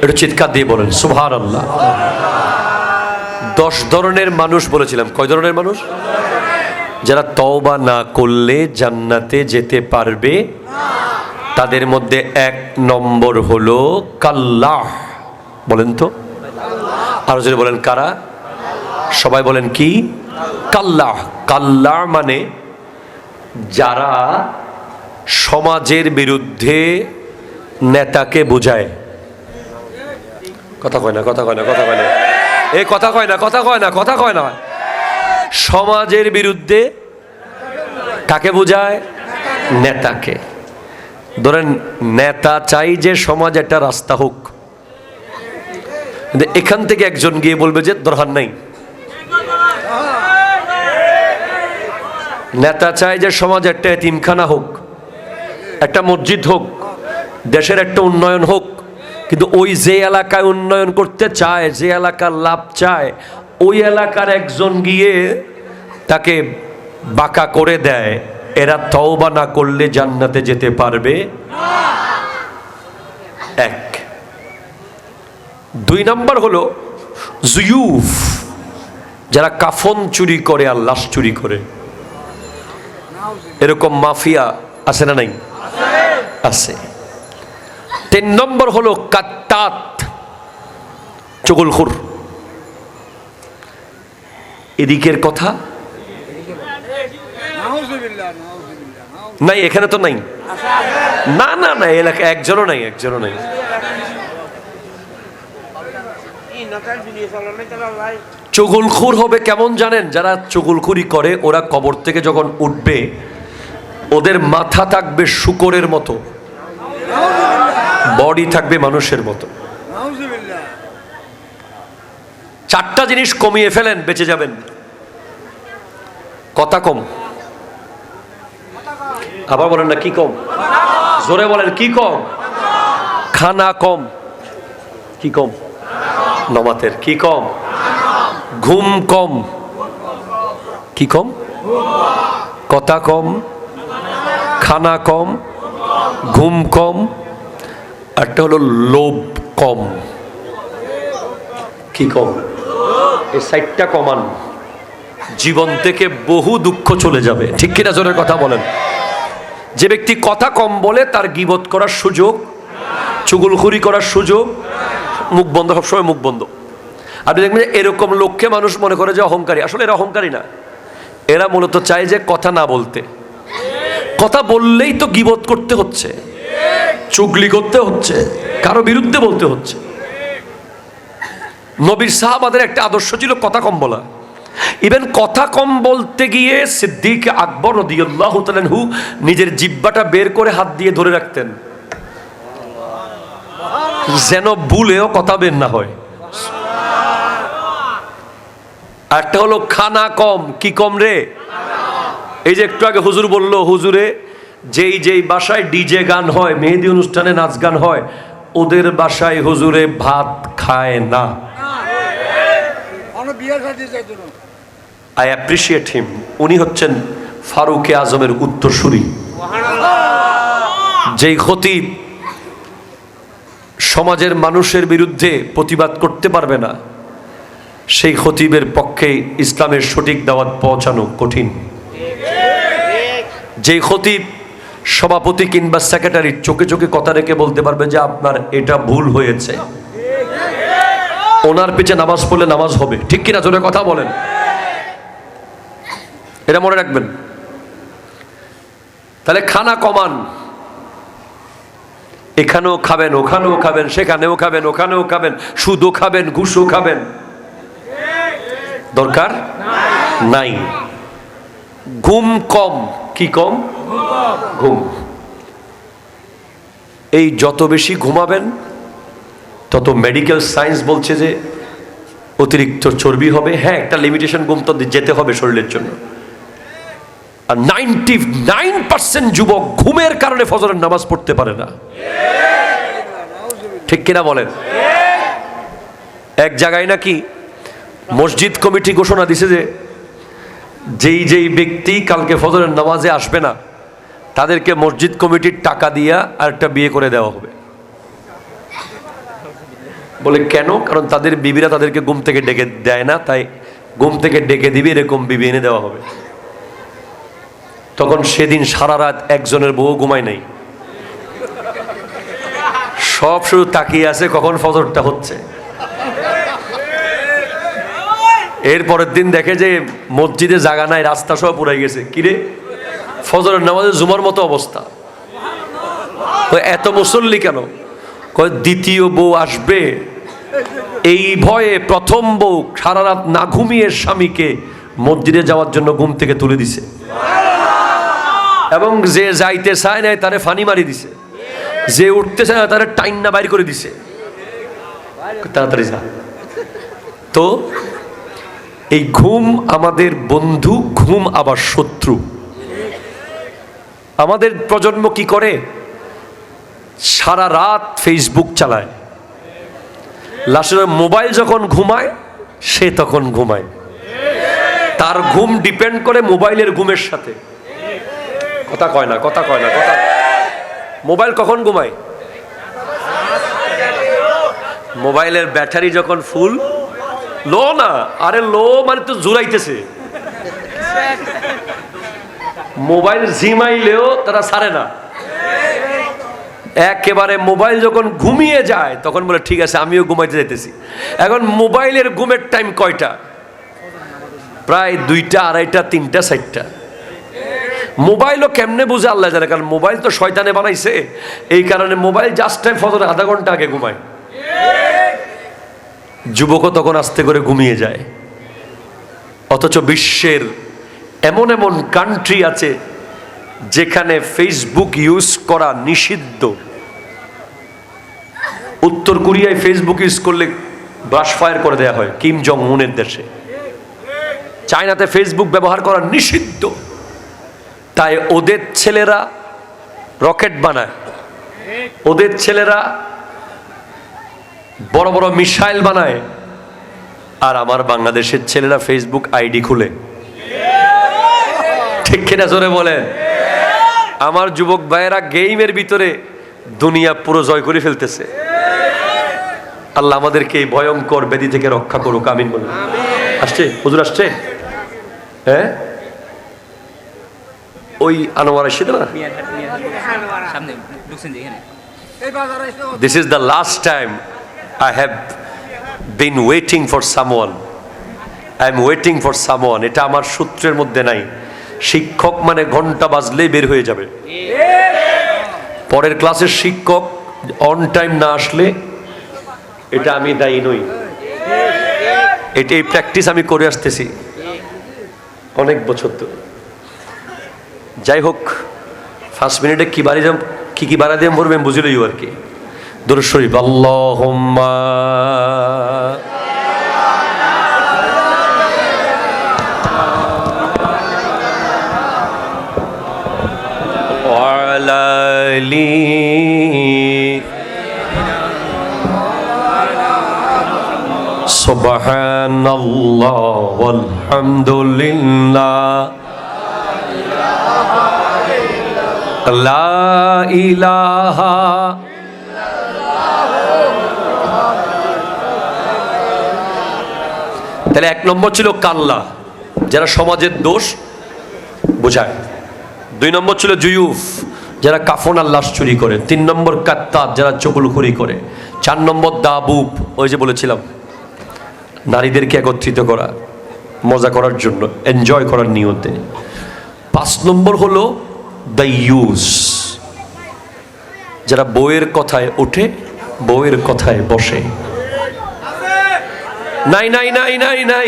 একটু চিৎকার দিয়ে বলেন সুবহানাল্লাহ। 10 ধরনের মানুষ বলেছিলাম। কয় ধরনের মানুষ? যারা তওবা না করলে জান্নাতে যেতে পারবে তাদের মধ্যে 1 নম্বর হলো কাল্লাহ। বলেন তো আরো জোরে বলেন কারা? সবাই বলেন কি? কাল্লাহ। কাল্লাহ মানে যারা সমাজের বিরুদ্ধে নেতাকে বোঝায়। কথা কয় না কথা কয় না কথা কয় না এই কথা কয় না কথা কয় না কথা কয় না। সমাজের বিরুদ্ধে কাকে বোঝায়? নেতাকে। ধরেন নেতা চাই যে সমাজ একটা রাস্তা হোক, কিন্তু এখান থেকে একজন গিয়ে বলবে যে দরকার নাই। নেতা চায় যে সমাজে একটা এতিমখানা হোক, একটা মসজিদ হোক, দেশের একটা উন্নয়ন হোক, কিন্তু ওই যে এলাকায় উন্নয়ন করতে চায়, যে এলাকার লাভ চায়, ওই এলাকার একজন গিয়ে তাকে বাঁকা করে দেয়। এরা তওবা না করলে জান্নাতে যেতে পারবে এক। 2 নাম্বার হলো জুয়ুফ, যারা কাফন চুরি করে আর লাশ চুরি করে। এরকম মাফিয়া আছে না নাই? আছে। 3 নম্বর হলো কাত্তাত, চুগলখোর। এদিকের কথা নাই, এখানে তো নাই। না না না, এলাকা একজনও নাই, একজনও নাই। চুগলখোর হবে কেমন জানেন? যারা চুগলখুরি করে ওরা কবর থেকে যখন উঠবে ওদের মাথা থাকবে শূকরের মতো, বডি থাকবে মানুষের মতো। 4টা জিনিস কমিয়ে ফেলেন, বেঁচে যাবেন। কথা কম, আবার বলেন না কি কম, জোরে বলেন কি কম। খানা কম, কি কম? নমাতের কি কম? ঘুম কম, কি কম? কথা কম, খানা কম, ঘুম কম, একটা হলো লোভ কম। কি কম? এই 4টা কমান, জীবন থেকে বহু দুঃখ চলে যাবে। ঠিক কিনা জোরের কথা বলেন। যে ব্যক্তি কথা কম বলে তার গীবত করার সুযোগ, চুগলখুরি করার সুযোগ, মুখ বন্ধ, সবসময় মুখ বন্ধ। আপনি দেখবেন এরকম লোককে মানুষ মনে করে যে অহংকারী, আসলে এরা অহংকারী না, এরা মূলত চায় যে কথা না বলতে। কথা বললেই তো গীবত করতে হচ্ছে, চুগলি করতে হচ্ছে, কারো বিরুদ্ধে বলতে হচ্ছে। নবীর সাহাবাদের একটা আদর্শ ছিল কথা কম বলা। ইভেন কথা কম বলতে গিয়ে সিদ্দিক আকবর রাদিয়াল্লাহু তাআলা আনহু নিজের জিহ্বাটা বের করে হাত দিয়ে ধরে রাখতেন, যেন ভুলেও কথা বের না হয়। একটা হলো খানা কম। কি কম রে? এই যে একটু আগে হুজুর বললো, হুজুরে যেই বাসায় ডিজে গান হয়, মেহেদি অনুষ্ঠানে নাচ গান হয়, ওদের বাসায় হুজুরে ভাত খায় না। আই অ্যাপ্রিসিয়েট হিম। উনি হচ্ছেন ফারুকে আজমের উত্তরসূরি। যেই খতিব সমাজের মানুষের বিরুদ্ধে প্রতিবাদ করতে পারবে না, সেই খতিবের পক্ষে ইসলামের সঠিক দাওয়াত পৌঁছানো কঠিন। যেই খতিব সভাপতি কিংবা সেক্রেটারির চোখে চোখে কথা রেখে বলতে পারবে যে আপনার এটা ভুল হয়েছে, ওনার পিছে নামাজ পড়লে নামাজ হবে। ঠিক কিনা জোরে কথা বলেন। এটা মনে রাখবেন। তাহলে খানা কমান। এখানেও খাবেন, ওখানেও খাবেন, সেখানেও খাবেন, ওখানেও খাবেন, সুদও খাবেন, ঘুষও খাবেন, দরকার নাই। ঘুম কম। কি কম? ঘুম। এই যত বেশি ঘুমাবেন তত মেডিকেল সায়েন্স বলছে যে অতিরিক্ত চর্বি হবে। হ্যাঁ, একটা লিমিটেশন ঘুম তো যেতে হবে শরীরের জন্য। আর 99% যুবক ঘুমের কারণে ফজরের নামাজ পড়তে পারে না। ঠিক কিনা বলেন? এক জায়গায় নাকি মসজিদ কমিটি ঘোষণা দিছে যে যেই ব্যক্তি কালকে ফজরের নামাজে আসবে না তাদেরকে মসজিদ কমিটির টাকা দিয়া আর একটা বিয়ে করে দেওয়া হবে। বলে কেন? কারণ তাদের বিবিরা তাদেরকে ঘুম থেকে ডেকে দেয় না, তাই ঘুম থেকে ডেকে দিবে, এরকম বিবি এনে দেওয়া হবে। তখন সেদিন সারা রাত একজনের বউ ঘুমায় নাই, সব শুধু তাকিয়ে আছে কখন ফজরটা হচ্ছে। এরপরের দিন দেখে যে মসজিদে জায়গা নাই, রাস্তা সব পুরাই গেছে। কিরে, ফজরের নামাজে জুমার মতো অবস্থা। এত মুসল্লি কেন? কয় দ্বিতীয় বউ আসবে, এই ভয়ে প্রথম বউ সারা রাত না ঘুমিয়ে স্বামীকে মসজিদে যাওয়ার জন্য ঘুম থেকে তুলে দিছে, এবং যে যাইতে চায় নাই তারে ফানি মারি দিছে, যে উঠতে চায় না তারে টাইন না বাইর করে দিছে। তাড়াতাড়ি যা। তো এই ঘুম আমাদের বন্ধু, ঘুম আবার শত্রু। আমাদের প্রজন্ম কি করে? সারা রাত ফেসবুক চালায়, লাস্টে মোবাইল যখন ঘুমায় সে তখন ঘুমায়। তার ঘুম ডিপেন্ড করে মোবাইলের ঘুমের সাথে। কথা কয় না, কথা কয় না, কথা। মোবাইল কখন ঘুমায়? মোবাইলের ব্যাটারি যখন ফুল, লো না, আরে লো মানে তো জুড়াইতেছে। মোবাইল ঝিমাইলেও তারা ছাড়ে না, একেবারে মোবাইল যখন ঘুমিয়ে যায় তখন বলে ঠিক আছে আমিও ঘুমাইতে যাইতেছি। এখন মোবাইলের ঘুমের টাইম কয়টা? প্রায় 2টা, 2:30, 3টা, 4টা। মোবাইলও কেমনে বুঝে আল্লাহ জানে, কারণ মোবাইল তো শয়তানে বানাইছে। এই কারণে মোবাইল জাস্ট টাইম ফজরের আধা ঘন্টা আগে ঘুমায়। যুবকও তখন আস্তে করে ঘুমিয়ে যায়। অথচ বিশ্বের এমন এমন কান্ট্রি আছে যেখানে ফেসবুক ইউজ করা নিষিদ্ধ। উত্তর কোরিয়ায় ফেসবুক ইউজ করলে ব্রাশ ফায়ার করে দেওয়া হয় কিম জং উনের দেশে। চায়নাতে ফেসবুক ব্যবহার করা নিষিদ্ধ। তাই ওদের ছেলেরা রকেট বানায়, ওদের ছেলেরা বড় বড় মিসাইল বানায়, আর আমার বাংলাদেশের ছেলেরা ফেসবুক আইডি খুলে। ঠিক কিনা জোরে বলেন? আমার যুবক ভাইয়েরা গেইমের ভিতরে দুনিয়া পুরো জয় করে ফেলতেছে। আল্লাহ আমাদেরকে এই ভয়ঙ্কর ব্যাধি থেকে রক্ষা করুক, আমিন বলুন। আসছে হুজুর, আসছে। হ্যাঁ, ওই আনোয়ার আসছে না। This is the last time I have been waiting for someone. I am waiting for someone. এটা আমার সূত্রের মধ্যে নাই। শিক্ষক মানে ঘন্টা বাজলেই বের হয়ে যাবে। পরের ক্লাসের শিক্ষক অন টাইম না আসলে এটা আমি দায়ী নই। এটা এই প্র্যাকটিস আমি করে আসতেছি অনেক বছর ধরে। যাই হোক, 5 মিনিটে কি বাড়া দিয়ে বলবেন বুঝলেই আর কি। দুরূদ শরীফ, আল্লাহুম্মা ওয়ালা আলি সুবহানাল্লাহ ওয়ালহামদুলিল্লাহ লা ইলাহা তাহলে 1 নম্বর ছিল কাল্লা, যারা সমাজের দোষ বোঝায়। 2 নম্বর ছিল জুয়ুফ, যারা কাফন আর লাশ চুরি করে। 3 নম্বর কাত্তাব, যারা চকুলখুরি করে। 4 নম্বর দাবুব, ওই যে বলেছিলাম নারীদেরকে একত্রিত করা, মজা করার জন্য, এনজয় করার নিয়তে। 5 নম্বর হলো দ্য ইউজ, যারা বউয়ের কথায় ওঠে, বউয়ের কথায় বসে। নাই নাই নাই নাই নাই,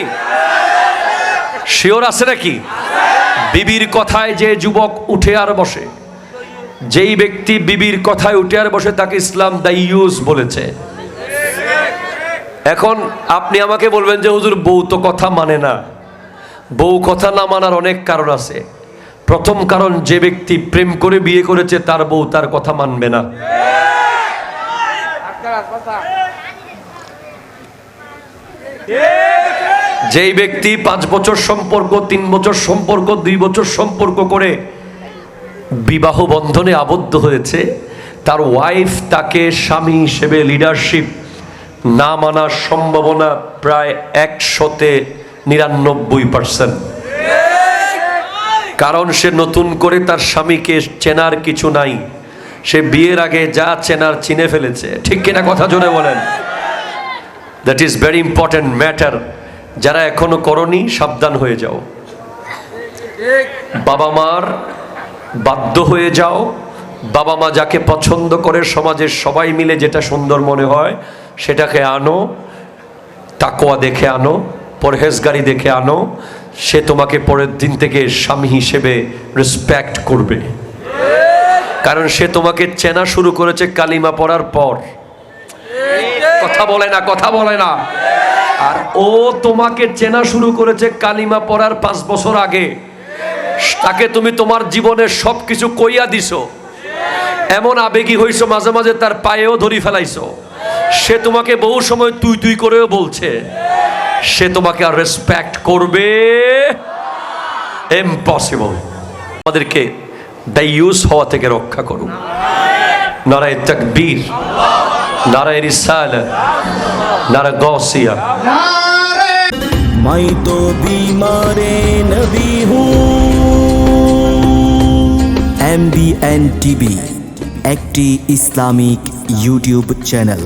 শিওর আছে নাকি? বিবির কথায় যে যুবক উঠে আর বসে, যেই ব্যক্তি বিবির কথায় উঠে আর বসে, তাকে ইসলাম দ্য ইউজ বলেছে। এখন আপনি আমাকে বলবেন যে হুজুর বউ তো কথা মানে না। বউ কথা না মানার অনেক কারণ আছে। প্রথম কারণ, যে ব্যক্তি প্রেম করে বিয়ে করেছে তার বউ তার কথা মানবে না। যেই ব্যক্তি 5 বছর সম্পর্ক, 3 বছর সম্পর্ক, 2 বছর সম্পর্ক করে বিবাহ বন্ধনে আবদ্ধ হয়েছে, তার ওয়াইফ তাকে স্বামী হিসেবে লিডারশিপ না মানার সম্ভাবনা প্রায় 199%। কারণ সে নতুন করে তার স্বামীকে চেনার কিছু নাই, সে বিয়ের আগে যা চেনার চিনে ফেলেছে। ঠিক কিনা কথা জোরে বলেন? That is very important matter. যারা এখনো করনি সাবধান হয়ে যাও। বাবা মার বাধ্য হয়ে যাও। বাবা মা যাকে পছন্দ করে, সমাজের সবাই মিলে যেটা সুন্দর মনে হয় সেটাকে আনো। তাকওয়া দেখে আনো, পরহেজগারি দেখে আনো। সে তোমাকে পরের দিন থেকে স্বামী হিসেবে রেসপেক্ট করবে, কারণ সে তোমাকে চেনা শুরু করেছে কালিমা পড়ার পর। কথা বলে না, কথা বলে না। আর ও তোমাকে চেনা শুরু করেছে কালিমা পড়ার 5 বছর আগে। তাকে তুমি তোমার জীবনের সবকিছু কইয়া দিছো, এমন আবেগী হইছো, মাঝে মাঝে তার পায়েও ধরি ফেলাইছো। সে তোমাকে বহু সময় তুই তুই করেও বলছে। সে তোমাকে আর রেসপেক্ট করবে? ইম্পসিবল। আমাদেরকে দাইয়ুস হওয়া থেকে রক্ষা করুন। নারায়ে তাকবীর, নারায়ে রিসালাত, নারা গৌসিয়া।
मैं तो बीमारे नबी हूँ। MBN TV একটি ইসলামিক ইউটিউব চ্যানেল।